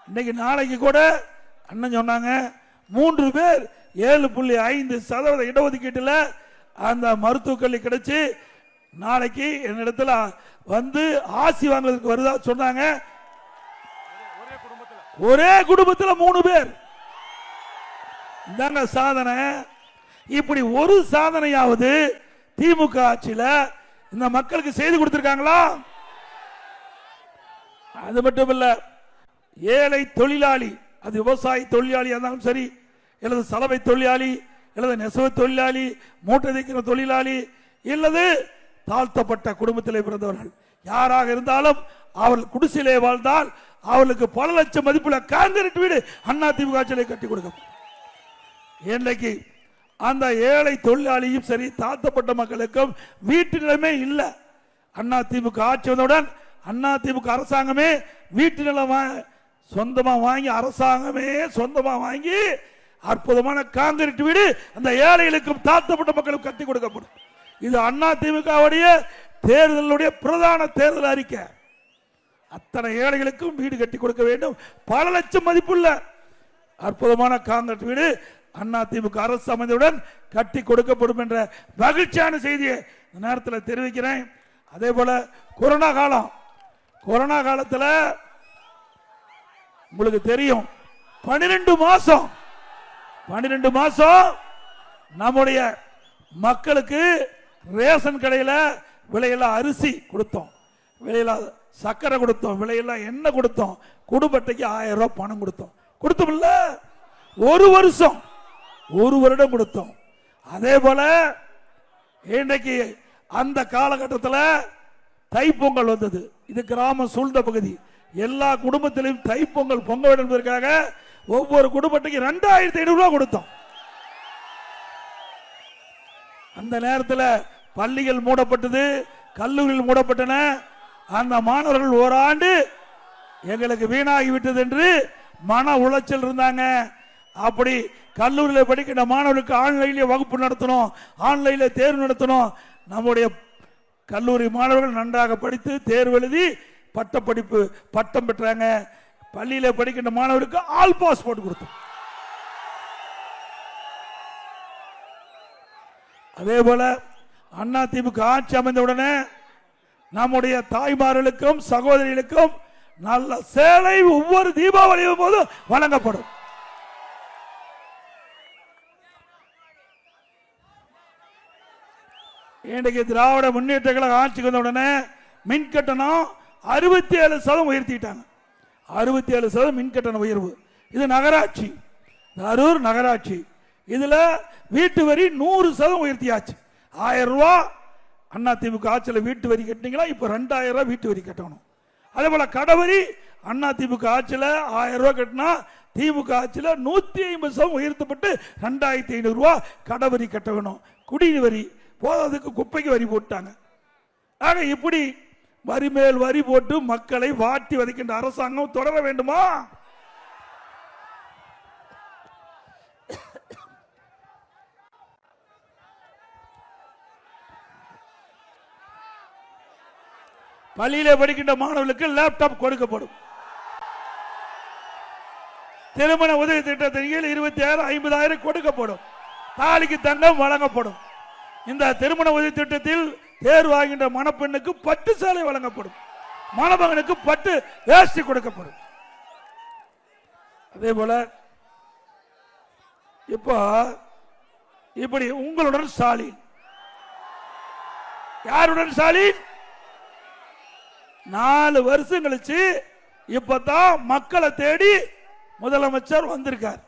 இன்னைக்கு நாளைக்கு கூட அண்ணன் சொன்னாங்க 3 பேர் 7.5% இடஒதுக்கீட்டில் அந்த மருத்துவ கல்வி கிடைச்சு நாளைக்கு என்னிடத்துல வந்து ஆசி வாங்குறதுக்கு வருதா சொன்னாங்க. ஒரே குடும்பத்தில் 3 பேர். இதாங்க சாதனை. இப்படி ஒரு சாதனையாவது திமுக ஆட்சியில இந்த மக்களுக்கு செய்து கொடுத்திருக்காங்களா? அது மட்டும் இல்ல, ஏழை தொழிலாளி, அது விவசாய தொழிலாளி இருந்தாலும் சரி, அல்லது சலவை தொழிலாளி, அல்லது நெசவு தொழிலாளி, மூட்டை தைக்கிற தொழிலாளி, இல்லது தாழ்த்தப்பட்ட குடும்பத்திலே பிறந்தவர்கள் யாராக இருந்தாலும் அவர்கள் குடிசையிலே வாழ்ந்தால் அவர்களுக்கு பல லட்சம் மதிப்புள்ள கான்கிரீட் வீடு அதிமுக ஆட்சியிலே கட்டி கொடுக்கும். இன்றைக்கு அந்த ஏழை தொழிலாளியும் சரி, தாழ்த்தப்பட்ட மக்களுக்கும் வீட்டு நிலைமை இல்லை. அதிமுக ஆட்சி வந்தவுடன் அதிமுக அரசாங்கமே வீட்டு நிலம் சொந்தமா வாங்கி, அரசாங்கமே சொந்தமா வாங்கி அற்புதமான கான்கிரீட் வீடு அந்த ஏழைகளுக்கும் தாழ்த்தப்பட்ட மக்களுக்கும் கட்டி கொடுக்கப்படும். இது அதிமுகவுடைய தேர்தலுடைய பிரதான தேர்தல் அறிக்கை. அத்தனை ஏழைகளுக்கும் வீடு கட்டி கொடுக்க வேண்டும். பல லட்சம் மதிப்புள்ள அற்புதமான கான்கிரீட் வீடு அதிமுக அரசு அமைந்தவுடன் கட்டி கொடுக்கப்படும் என்ற மகிழ்ச்சியான செய்தியை இந்த நேரத்தில் தெரிவிக்கிறேன். அதே போல கொரோனா காலத்தில் உங்களுக்கு தெரியும், 12 மாசம் நம்முடைய மக்களுக்கு ரேஷன் கடையில் விலையில்லா அரிசி கொடுத்தோம், விலையில்லா சக்கரை கொடுத்தோம், விலையில்லா எண்ணெய் கொடுத்தோம், குடும்பத்துக்கு 1000 ரூபாய் பணம் கொடுத்தோம் இல்ல? ஒரு வருடம் கொடுத்தோம். அதே போல இன்றைக்கு அந்த காலகட்டத்தில் தைப்பொங்கல் வந்தது. இது கிராமம் சூழ்ந்த பகுதி. எல்லா குடும்பத்திலும் தைப்பொங்கல் பொங்க வேண்டும் என்பதற்காக ஒவ்வொரு குடும்பத்துக்கு 2500 ரூபாய் கொடுத்தோம். அந்த நேரத்தில் பள்ளிகள் மூடப்பட்டது, கல்லூரிகள் மூடப்பட்டன. அந்த மாணவர்கள் ஓராண்டு எங்களுக்கு வீணாகி விட்டது என்று மன உளைச்சல் இருந்தாங்க. அப்படி கல்லூரியில் படிக்கின்ற மாணவர்களுக்கு ஆன்லைன்ல வகுப்பு நடத்தணும், ஆன்லைன்ல தேர்வு நடத்தணும். நம்முடைய கல்லூரி மாணவர்கள் நன்றாக படித்து தேர்வு எழுதி பட்டம் பெற்றாங்க. பள்ளியில் படிக்கின்ற மாணவருக்கு ஆல் பாஸ் போட்டு கொடுத்தோம். அதே போல அதிமுக ஆட்சி அமைந்தவுடனே நம்முடைய தாய்மார்களுக்கும் சகோதரிகளுக்கும் நல்ல சேலை ஒவ்வொரு தீபாவளி போது வழங்கப்படும். இன்றைக்கு திராவிட முன்னேற்ற கழக ஆட்சிக்கு வந்தவுடனே மின் கட்டணம் 67% உயர்த்திட்டாங்க. 67% மின் கட்டண உயர்வு. இது நகராட்சி, அரூர் நகராட்சி. இதுல வீட்டு வரி 100% உயர்த்தியாச்சு. 1000 ரூபாய் அதிமுக ஆட்சியில் வீட்டு வரி கட்டினீங்களா, இப்ப 2000 ரூபாய் வீட்டு வரி கட்டணும். அதே போல கடவரி அதிமுக ஆட்சியில் 1000 ரூபாய் கட்டினா திமுக ஆட்சியில் 150% உயர்த்தப்பட்டு 2500 ரூபாய் கடவரி கட்ட வேணும். குடிநீர் வரி போதாதுக்கு குப்பைக்கு வரி போட்டாங்க. ஆக இப்படி வரி மேல் வரி போட்டு மக்களை வாட்டி வதைக்கின்ற அரசாங்கம் தொடர வேண்டுமா? பள்ளியிலே படிக்கின்ற மாணவர்களுக்கு லேப்டாப் கொடுக்கப்படும். திருமண உதவி திட்டத்தின் கீழ் 26,000 50,000 கொடுக்கப்படும். தாலிக்கு தங்கம் வழங்கப்படும். இந்த திருமண உதவி திட்டத்தில் தேர்வாகின்ற மணப்பெண்ணுக்கு பட்டு சேலை வழங்கப்படும். மணமகனுக்கு பட்டு வேஷ்டி கொடுக்கப்படும். அதே போல இப்போ இப்படி உங்களுடன் ஸ்டாலின், யாருடன் ஸ்டாலின்? 4 வருஷம் கழிச்சு இப்பதான் மக்களை தேடி முதலமைச்சர் வந்திருக்கார்.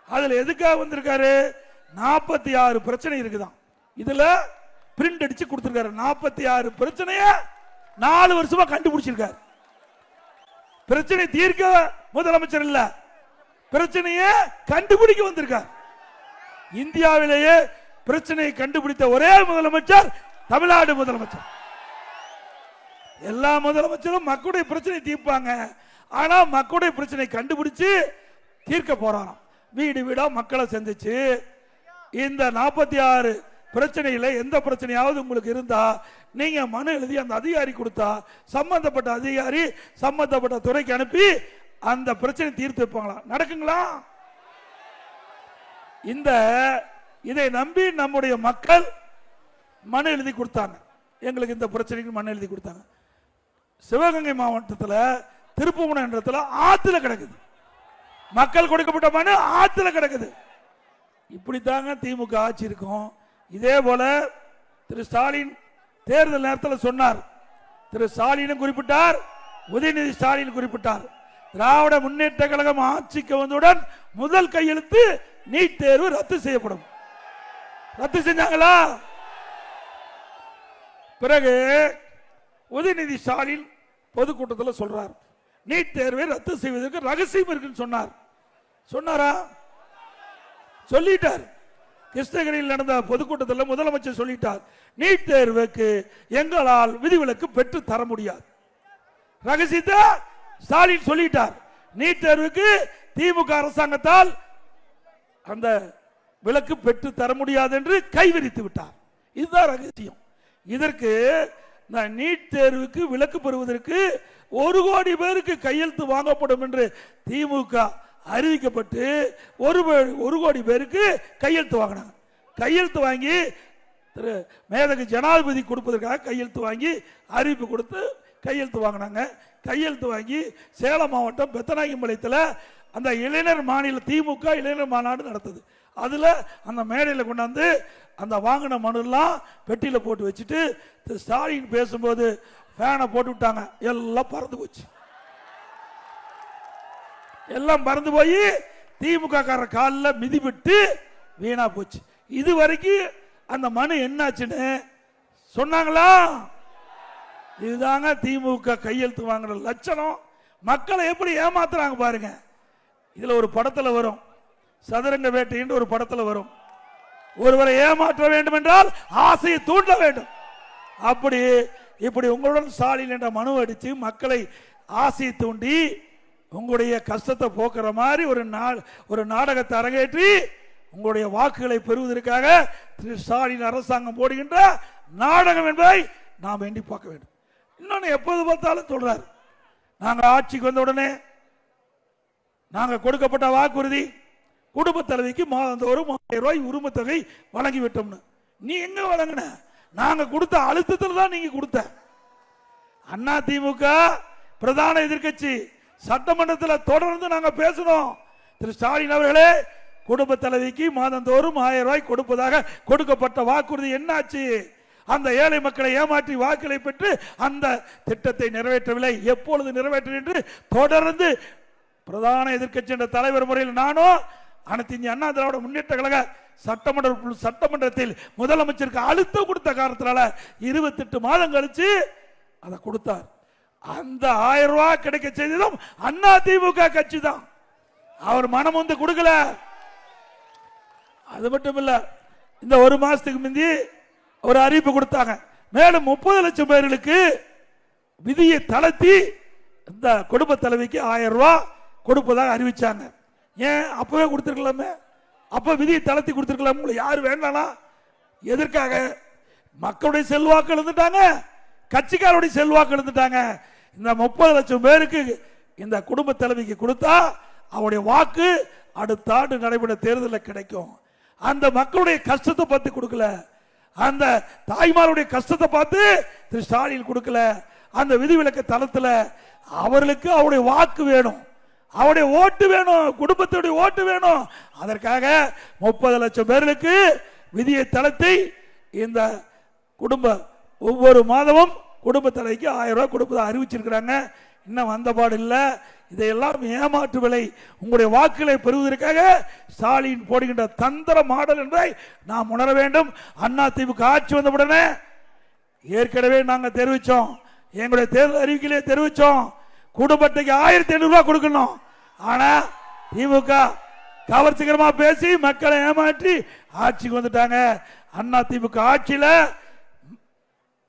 அதுல எதுக்காக வந்திருக்காரு? 46 பிரச்சனை இருக்குதான். இதுல பிரிண்ட் அடிச்சு கொடுத்திருக்காரு. 46 பிரச்சனைய 4 வருஷமா கண்டுபிடிச்சிருக்காரு. பிரச்சனை தீர்க்க முதலமைச்சர் இல்ல, பிரச்சனையை கண்டுபிடிக்க வந்திருக்கார். இந்தியாவிலேயே பிரச்சனையை கண்டுபிடித்த ஒரே முதலமைச்சர் தமிழ்நாடு முதலமைச்சர். எல்லா முதலமைச்சரும் மக்களுடைய பிரச்சனை தீர்ப்பாங்க, ஆனா மக்களுடைய பிரச்சனை கண்டுபிடிச்சு தீர்க்க போறாராம். வீடு வீடா மக்களை சந்திச்சு இந்த 46 பிரச்சனையில எந்த பிரச்சனையாவது உங்களுக்கு இருந்தா நீங்க மனு எழுதி அந்த அதிகாரி கொடுத்தா சம்பந்தப்பட்ட அதிகாரி சம்பந்தப்பட்ட துறைக்கு அனுப்பி அந்த பிரச்சனை தீர்த்து வைப்பாங்களா? நடக்குங்களா? இதை நம்பி நம்முடைய மக்கள் மனு எழுதி கொடுத்தாங்க. எங்களுக்கு இந்த பிரச்சனைக்கு மனு எழுதி கொடுத்தாங்க. சிவகங்கை மாவட்டத்தில் திருப்புவனத்தில் ஆத்துல கிடக்குது. மக்கள் கொடுக்கப்பட்ட மனு ஆத்துல கிடக்குது. இப்படித்தாங்க திமுக ஆட்சி இருக்கும். இதே போல திரு ஸ்டாலின் தேர்தல் நேரத்தில் சொன்னார். திரு ஸ்டாலினும் குறிப்பிட்டார், உதயநிதி ஸ்டாலின் குறிப்பிட்டார். திராவிட முன்னேற்ற கழகம் ஆட்சிக்கு வந்தவுடன் முதல் கையெழுத்து நீட் தேர்வு ரத்து செய்யப்படும். ரத்து செஞ்சாங்களா? பிறகு உதயநிதி ஸ்டாலின் பொதுக்கூட்டத்தில் சொல்றார், நீட் தேர்வை ரத்து செய்வதற்கு ரகசியம் இருக்குன்னு சொன்னார். சொன்னாரா? சொல்லிட்டார். கிருஷ்ணகிரியில் நடந்த பொதுக்கூட்டத்தில் முதலமைச்சர் சொல்லிட்டார், நீட் தேர்வுக்கு எங்களால் விதிவிலக்கு பெற்று தர முடியாது. ரகசியத்தை ஸ்டாலின் சொல்லிட்டார். நீட் தேர்வுக்கு திமுக அரசாங்கத்தால் அந்த விலக்கு பெற்று தர முடியாது என்று கைவிரித்து விட்டார். இதுதான் ரகசியம். இதற்கு நீட் தேர்வுக்கு விலக்கு பெறுவதற்கு 1 கோடி பேருக்கு கையெழுத்து வாங்கப்படும் என்று திமுக அறிவிக்கப்பட்டு 1 கோடி பேருக்கு கையெழுத்து வாங்கினாங்க. கையெழுத்து வாங்கி திரு மேதகு ஜனாதிபதி கொடுப்பதற்காக கையெழுத்து வாங்கி அறிவிப்பு கொடுத்து கையெழுத்து வாங்கினாங்க. கையெழுத்து வாங்கி சேலம் மாவட்டம் பெத்தநாயகம்பாளையத்தில் அந்த இளைஞர் மாநில திமுக இளைஞர் மாநாடு நடத்துது. அதில் அந்த மேடையில் கொண்டாந்து அந்த வாங்கின மனுலாம் பெட்டியில் போட்டு வச்சுட்டு திரு ஸ்டாலின் பேசும்போது ஃபேனை போட்டு விட்டாங்க. எல்லாம் பறந்து போச்சு. எல்லாம் பறந்து போய் திமுக கார காலில் மிதிவிட்டு வீணா போச்சு. இது வரைக்கும் அந்த மனு என்னாச்சுன்னு சொன்னாங்களா? இதுதாங்க திமுக கையெழுத்து வாங்குற லட்சணம். மக்களை எப்படி ஏமாத்துறாங்க பாருங்க. இதுல ஒரு படத்துல வரும், சதுரங்க வேட்டைன்னு ஒரு படத்துல வரும், ஒருவரை ஏமாற்ற வேண்டும் என்றால் ஆசையை தூண்ட வேண்டும். அப்படி இப்படி உங்களுடன் ஸ்டாலின் என்ற மனு அடிச்சு மக்களை ஆசையை தூண்டி உங்களுடைய கஷ்டத்தை போக்குற மாதிரி ஒரு நாடகத்தை அரங்கேற்றி உங்களுடைய வாக்குகளை பெறுவதற்காக திரு ஸ்டாலின் அரசாங்கம் போடுகின்ற நாடகம் என்பதை நாம் எண்ணி பார்க்க வேண்டும். இன்னொன்னு எப்போது பார்த்தாலும் சொல்றாரு, நாங்க ஆட்சிக்கு வந்த உடனே நாங்க கொடுக்கப்பட்ட வாக்குறுதி குடும்ப தலைவிக்கு மாதந்தோறும் 1000 ரூபாய் உரிமை தொகை வழங்கி விட்டோம்னு. நீ எங்க வழங்கின? நாங்க கொடுத்த அழுத்தத்தில் தான் நீங்க கொடுத்த. அண்ணா திமுக பிரதான எதிர்க்கட்சி சட்டமன்றத்தில் தொடர்ந்து நாங்க பேசணும். திரு ஸ்டாலின் அவர்களே, குடும்ப தலைவிக்கு மாதந்தோறும் 1000 ரூபாய் கொடுப்பதாக கொடுக்கப்பட்ட வாக்குறுதி என்னாச்சு? அந்த ஏழை மக்களை ஏமாற்றி வாக்குகளை பெற்று அந்த திட்டத்தை நிறைவேற்றவில்லை. எப்பொழுது நிறைவேற்ற என்று தொடர்ந்து பிரதான எதிர்க்கட்சி என்ற தலைவர் முறையில் நானும் அனைத்து இந்திய அண்ணா திராவிட முன்னேற்ற கழக சட்டமன்றத்தில் முதலமைச்சருக்கு அழுத்தம் கொடுத்த காரணத்தினால 28 மாதம் கழிச்சு அதை கொடுத்தார். அந்த 1000 ரூபாய் கிடைக்க செய்ததும் அண்ணா திமுக கட்சி தான். அவர் மனம் வந்து கொடுக்கல. அது மட்டும் இல்ல, இந்த 1 மாசத்துக்கு முந்தி ஒரு அறிவிப்பு கொடுத்தாங்க. மேலும் 30 லட்சம் பேர்களுக்கு விதியை தளர்த்தி இந்த குடும்ப தலைவிக்கு 1000 ரூபாய் கொடுப்பதாக அறிவிச்சாங்க. ஏன் அப்பவே கொடுத்திருக்கலாமே? அப்ப விதியை தளர்த்தி கொடுத்திருக்கலாம். யாரு வேண்டாம்? எதற்காக? மக்களுடைய செல்வாக்கு எழுந்துட்டாங்க, கட்சிக்காரருடைய செல்வாக்கு எழுந்துட்டாங்க. இந்த 30 லட்சம் பேருக்கு இந்த குடும்ப தலைவிக்கு கொடுத்தா அவருடைய வாக்கு அடுத்த ஆண்டு நடைபெற தேர்தலில் கிடைக்கும். அந்த மக்களுடைய கஷ்டத்தை பார்த்து கொடுக்கல, அந்த தாய்மாருடைய கஷ்டத்தை பார்த்து திரு ஸ்டாலின் கொடுக்கல. அந்த விதிவிலக்கு தளத்துல அவர்களுக்கு அவருடைய வாக்கு வேணும், அவருடைய ஓட்டு வேணும், குடும்பத்துடைய ஓட்டு வேணும். அதற்காக 30 லட்சம் பேர்களுக்கு விதியை தளர்த்தி இந்த குடும்ப ஒவ்வொரு மாதமும் குடும்ப தலைவிக்கு 1000 ரூபாய் கொடுப்பதாக அறிவிச்சிருக்கிறாங்க. இன்னும் வந்தபாடு இல்லை. இதையெல்லாம் ஏமாற்று விலை உங்களுடைய வாக்குகளை பெறுவதற்காக ஸ்டாலின் போடுகின்ற தந்திர மாடல் என்பதை நாம் உணர வேண்டும். அண்ணா திமுக ஆட்சி வந்தவுடனே ஏற்கனவே நாங்கள் தெரிவித்தோம், எங்களுடைய தேர்தல் அறிவிக்கையிலே தெரிவித்தோம், குடும்பத்துக்கு 1500 ரூபாய் கொடுக்கணும். ஆனா திமுக கவர்ச்சிகரமா பேசி மக்களை ஏமாற்றி ஆட்சிக்கு வந்துட்டாங்க. அண்ணா திமுக ஆட்சியில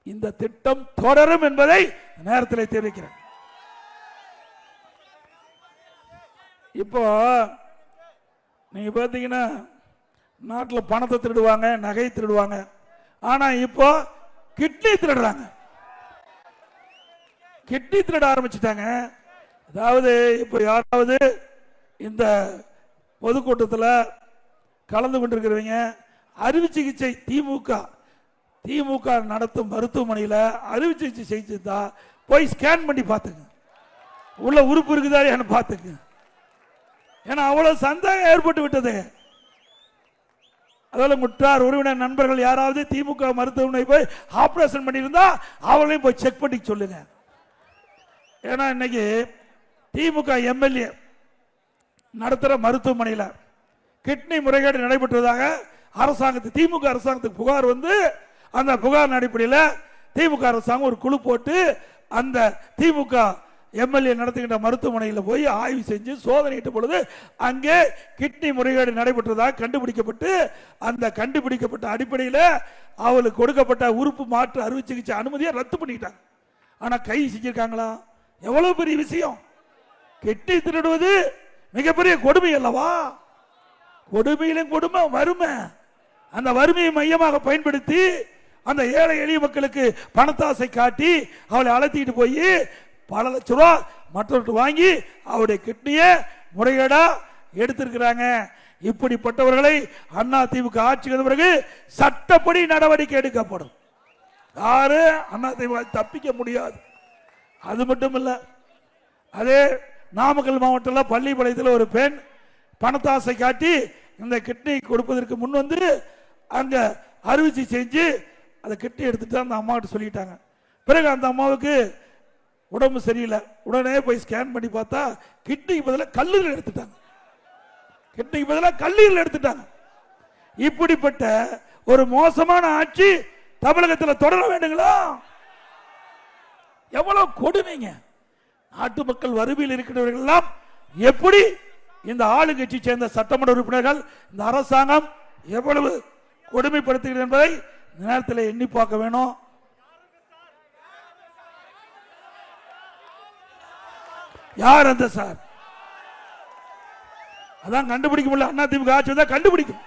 இந்த திட்டம் தொடரும் என்பதை நேரத்தில் தெரிவிக்கிறேன். இப்போ நீங்க பாத்தீங்கன்னா நாட்டில் பணத்தை திருடுவாங்க, நகை திருடுவாங்க. ஆனா இப்போ கிட்னி திருடுறாங்க, கிட்னி திருட ஆரம்பிச்சுட்டாங்க. அதாவது இப்போ யாராவது இந்த பொதுக்கூட்டத்தில் கலந்து கொண்டிருக்கிறவங்க அறுவை சிகிச்சை திமுக நடத்தும் மருத்துவமனையில் அறுவை சிகிச்சை செஞ்சுதா போய் ஸ்கேன் பண்ணி பார்த்துங்க, உள்ள உறுப்பு இருக்குதா பார்த்துங்க. ஏன்னா அவ்வளவு சந்தேகம் ஏற்பட்டு விட்டது. அதில் முற்றார் உறவினர் நண்பர்கள் யாராவது திமுக மருத்துவமனை போய் ஆபரேஷன் பண்ணியிருந்தா அவளையும் போய் செக் பண்ணி சொல்லுங்க. ஏன்னா இன்னைக்கு திமுக எம்எல்ஏ நடத்துகிற மருத்துவமனையில் கிட்னி முறைகேடு நடைபெற்றதாக திமுக அரசாங்கத்துக்கு புகார் வந்து அந்த புகார் அடிப்படையில் திமுக அரசாங்கம் ஒரு குழு போட்டு அந்த திமுக எம்எல்ஏ நடத்துகின்ற மருத்துவமனையில் போய் ஆய்வு செஞ்சு சோதனையிட்ட பொழுது அங்கே கிட்னி முறைகேடு நடைபெற்றதாக கண்டுபிடிக்கப்பட்டு அந்த கண்டுபிடிக்கப்பட்ட அடிப்படையில் அவளுக்கு கொடுக்கப்பட்ட உறுப்பு மாற்று அறுவை சிகிச்சை அனுமதியை ரத்து பண்ணிட்டாங்க. ஆனால் கைது செஞ்சிருக்காங்களா? எவ்வளவு பெரிய விஷயம்! கிட்னி திருடுவது மிகப்பெரிய கொடுமை அல்லவா? கொடுமையிலும் கொடுமை வறுமை. அந்த வறுமையை மையமாக பயன்படுத்தி அந்த ஏழை எளிய மக்களுக்கு பணத்தாசை காட்டி அவளை அழைத்திட்டு போய் பல லட்ச ரூபா மற்றவர்கிட்ட வாங்கி அவருடைய கிட்னியை முறைகேடா எடுத்திருக்கிறாங்க. இப்படிப்பட்டவர்களை அண்ணா திமுக ஆட்சிக்கு பிறகு சட்டப்படி நடவடிக்கை எடுக்கப்படும். யாரு அண்ணா திமுக தப்பிக்க முடியாது. அது மட்டும் இல்ல, அதே நாமக்கல் மாவட்டத்தில் பள்ளிப்பாளையத்தில் ஒரு பெண் பணத்தாசை காட்டி இந்த கிட்னி கொடுப்பதற்கு முன் வந்து அங்க அறுவை செஞ்சு அந்த கிட்னி எடுத்துட்டு அந்த அம்மாவிட்ட சொல்லிட்டாங்க. பிறகு அந்த அம்மாவுக்கு உடம்பு சரியில்லை. உடனே போய் ஸ்கேன் பண்ணி பார்த்தா கிட்னிக்கு பதிலாக கல்லீரல் எடுத்துட்டாங்க. கிட்னிக்கு பதிலாக கல்லீரல் எடுத்துட்டாங்க. இப்படிப்பட்ட ஒரு மோசமான ஆட்சி தமிழகத்தில் தொடர வேண்டுங்களா? எவ்வளவு கொடுமைங்க! நாட்டு மக்கள் வறுமையில் இருக்கிறவர்கள் எல்லாம் எப்படி இந்த ஆளுங்கட்சி சேர்ந்த சட்டமன்ற உறுப்பினர்கள் இந்த அரசாங்கம் எவ்வளவு கொடுமைப்படுத்துகிறது என்பதை நேரத்தில் எண்ணி பார்க்க வேணும். யார் அந்த சார்? அதான் கண்டுபிடிக்க முடியல. அண்ணா திமுக ஆட்சி தான் கண்டுபிடிக்கும்.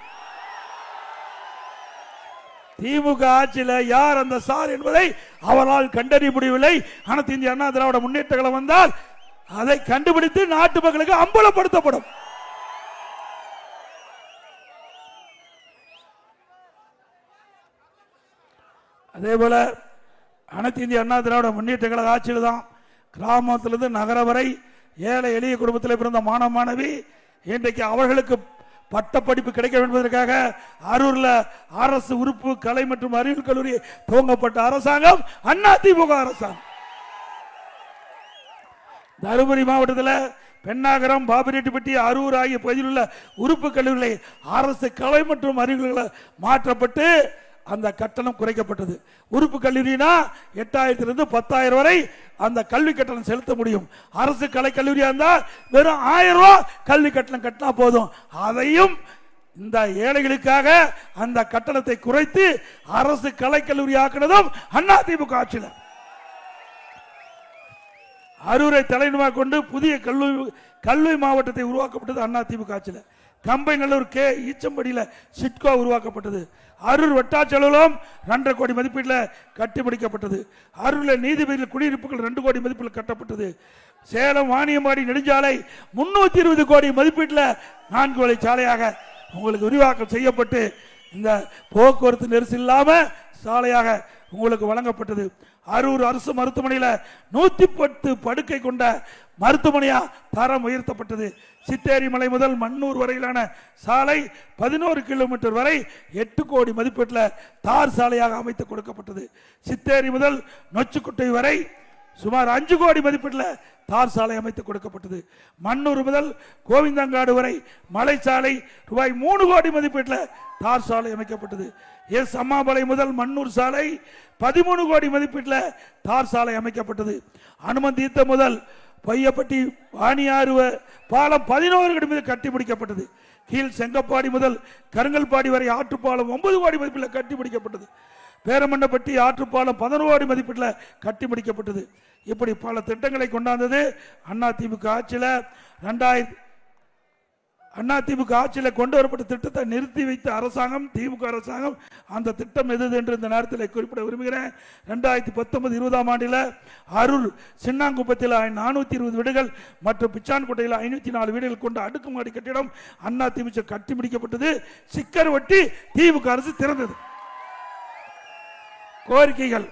திமுக ஆட்சியில் யார் அந்த சார் என்பதை அவரால் கண்டறிய முடியவில்லை. அனைத்து இந்திய அண்ணா திராவிட முன்னேற்ற கழகம் வந்தால் அதை கண்டுபிடித்து நாட்டு மக்களுக்கு அம்பலப்படுத்தப்படும். அதே போல அனைத்து இந்திய அண்ணா திராவிட முன்னேற்ற கழக ஆட்சியில் தான் கிராமத்திலிருந்து நகர வரை ஏழை எளிய குடும்பத்தில் பிறந்த மாணவ மாணவி இன்றைக்கு அவர்களுக்கு பட்ட படிப்பு கிடைக்க என்பதற்காக அரூர்ல அரசு உறுப்பு கலை மற்றும் அறிவியல் கல்லூரி துவங்கப்பட்ட அரசாங்கம் அண்ணா திமுக அரசாங்கம். தருமபுரி மாவட்டத்தில் பெண்ணாகரம், பாபிரெட்டிப்பட்டி, அரூர் ஆகிய பகுதியில் உள்ள உறுப்பு கல்லூரிகளை அரசு கலை மற்றும் அறிவியல் மாற்றப்பட்டு அந்த கட்டணம் குறைக்கப்பட்டது. உறுப்பு கல்லூரினா 8000 10,000 வரை அந்த கல்வி கட்டணம் செலுத்த முடியும். அரசு கலை கல்லூரியா இருந்தால் வெறும் 1000 ரூபாய் கல்வி கட்டணம் கட்டினா போதும். அதையும் இந்த ஏழைகளுக்காக அந்த கட்டணத்தை குறைத்து அரசு கலை கல்லூரி ஆக்கினதும் அண்ணா திமுக ஆட்சியில். அரூரை தலைநகராக கொண்டு புதிய கல்வி மாவட்டத்தை உருவாக்கப்பட்டது அண்ணா திமுக ஆட்சியில். கம்பைநல்லூர் கே ஈச்சம்படியில் சிட்கோ உருவாக்கப்பட்டது. அரூர் வட்டாட்சியலுவலகம் 2.5 கோடி மதிப்பீட்டில் கட்டி முடிக்கப்பட்டது. அரூரில் நீதிபதிகள் குடியிருப்புகள் 2 கோடி மதிப்பீட்டில் கட்டப்பட்டது. சேலம் வாணியம்பாடி நெடுஞ்சாலை 320 கோடி மதிப்பீட்டில் 4 வழி சாலையாக உங்களுக்கு விரிவாக்கம் செய்யப்பட்டு இந்த போக்குவரத்து நெரிசல் இல்லாம சாலையாக உங்களுக்கு வழங்கப்பட்டது. அரூர் அரசு மருத்துவமனையில் 110 படுக்கை கொண்ட மருத்துவமனையா தரம் உயர்த்தப்பட்டது. சித்தேரி மலை முதல் மண்ணூர் வரையிலான சாலை 11 கிலோமீட்டர் வரை 8 கோடி மதிப்பீட்டில் தார் சாலையாக அமைத்து கொடுக்கப்பட்டது. சித்தேரி முதல் நொச்சிக்குட்டை வரை சுமார் 5 கோடி மதிப்பீட்டில் தார் சாலை அமைத்து கொடுக்கப்பட்டது. மண்ணூர் முதல் கோவிந்தங்காடு வரை மலை சாலை ரூபாய் 3 கோடி மதிப்பீட்டில் தார் சாலை அமைக்கப்பட்டது. எஸ் அம்மாபாளைய முதல் மண்ணூர் சாலை 13 கோடி மதிப்பீட்டில் தார் சாலை அமைக்கப்பட்டது. அனுமந்தீர்த்த முதல் பையப்பட்டி வாணியாறு பாலம் 11 கோடி மீது கட்டி முடிக்கப்பட்டது. கீழ் செங்கப்பாடி முதல் கருங்கல்பாடி வரை ஆற்றுப்பாலம் 9 கோடி மதிப்பீட்டில் கட்டி முடிக்கப்பட்டது. பேரமண்டப்பட்டி ஆற்றுப்பாலம் 11 கோடி மதிப்பீட்டில் கட்டி முடிக்கப்பட்டது. இப்படி பல திட்டங்களை கொண்டாந்தது அண்ணா திமுக ஆட்சியில். அண்ணா திமுக ஆட்சியில் கொண்டு வரப்பட்ட திட்டத்தை நிறுத்தி வைத்த அரசாங்கம் திமுக அரசாங்கம். அந்த திட்டம் எது என்று இந்த நேரத்தில் குறிப்பிட விரும்புகிறேன். 2019-20 ஆண்டில் அரூர் சின்னாங்குப்பத்தில் 420 வீடுகள் மற்றும் பிச்சான்கோட்டையில் 504 வீடுகள் கொண்ட அடுக்குமாடி கட்டிடம் அண்ணா திமுக கட்டி முடிக்கப்பட்டது. சிக்கர் ஒட்டி திமுக அரசு திறந்தது. கோரிக்கைகள்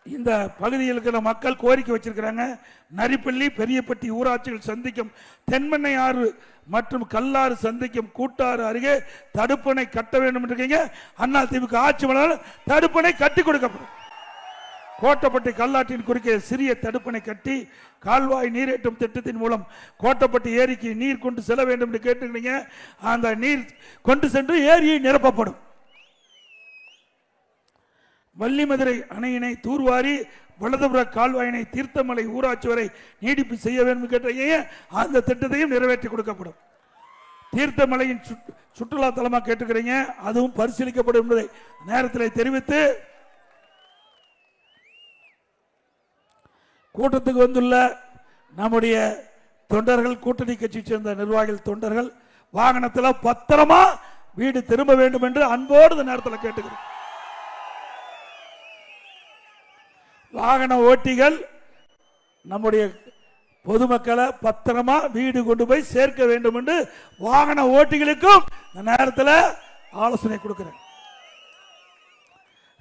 இந்த பகுதியில் இருக்கிற மக்கள் கோரிக்கை வச்சிருக்கிறாங்க. நரிப்பள்ளி பெரியப்பட்டி ஊராட்சிகள் சந்திக்கும் தென்மண்ணை ஆறு மற்றும் கல்லாறு சந்திக்கும் கூட்டாறு அருகே தடுப்பணை கட்ட வேண்டும் இருக்கீங்க. அண்ணா திமுக ஆட்சி வந்தால் தடுப்பணை கட்டி கொடுக்கப்படும். கோட்டப்பட்டி கல்லாற்றின் குறுக்கே சிறிய தடுப்பணை கட்டி கால்வாய் நீரேற்றும் திட்டத்தின் மூலம் கோட்டப்பட்டி ஏரிக்கு நீர் கொண்டு செல்ல வேண்டும் என்று கேட்டுக்கிறீங்க. அந்த நீர் கொண்டு சென்று ஏரியை நிரப்பப்படும். வள்ளிமதுரை அணையினை தூர்வாரி வலதுபுற கால்வாயினை தீர்த்தமலை ஊராட்சி வரை நீடிப்பு செய்ய வேண்டும் கேட்டீங்க. அந்த திட்டத்தையும் நிறைவேற்றி கொடுக்கப்படும். தீர்த்தமலையின் சுற்றுலா தலமாக கேட்டுக்கிறீங்க. அதுவும் பரிசீலிக்கப்படும் என்பதை நேரத்தில் தெரிவித்து கூட்டத்துக்கு வந்துள்ள நம்முடைய தொண்டர்கள், கூட்டணி கட்சி சேர்ந்த நிர்வாகிகள், தொண்டர்கள் வாகனத்தில் பத்திரமா வீடு திரும்ப வேண்டும் என்று அன்போடு நேரத்தில் கேட்டுக்கிறேன். வாகன ஓட்டிகள் நம்முடைய பொதுமக்களை பத்திரமா வீடு கொண்டு போய் சேர்க்க வேண்டும் என்று வாகன ஓட்டிகளுக்கும் இந்த நேரத்தில் ஆலோசனை கொடுக்கிறேன்.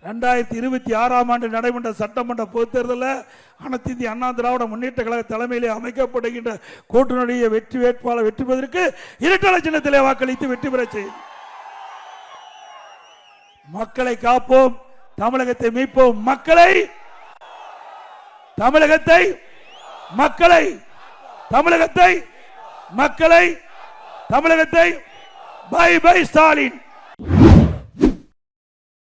2026ஆம் ஆண்டு நடைபெற்ற சட்டமன்ற பொதுத் தேர்தலில் அனைத்து இந்திய அண்ணா திராவிட முன்னேற்ற கழக தலைமையிலே அமைக்கப்படுகின்ற கூட்டணியுடைய வெற்றி வேட்பாளர் வெற்றி பெறுவதற்கு இரட்டை சின்னத்திலே வாக்களித்து வெற்றி பெற செய்யும். மக்களை காப்போம், தமிழகத்தை மீட்போம். தமிழகத்தை பை பை ஸ்டாலின்.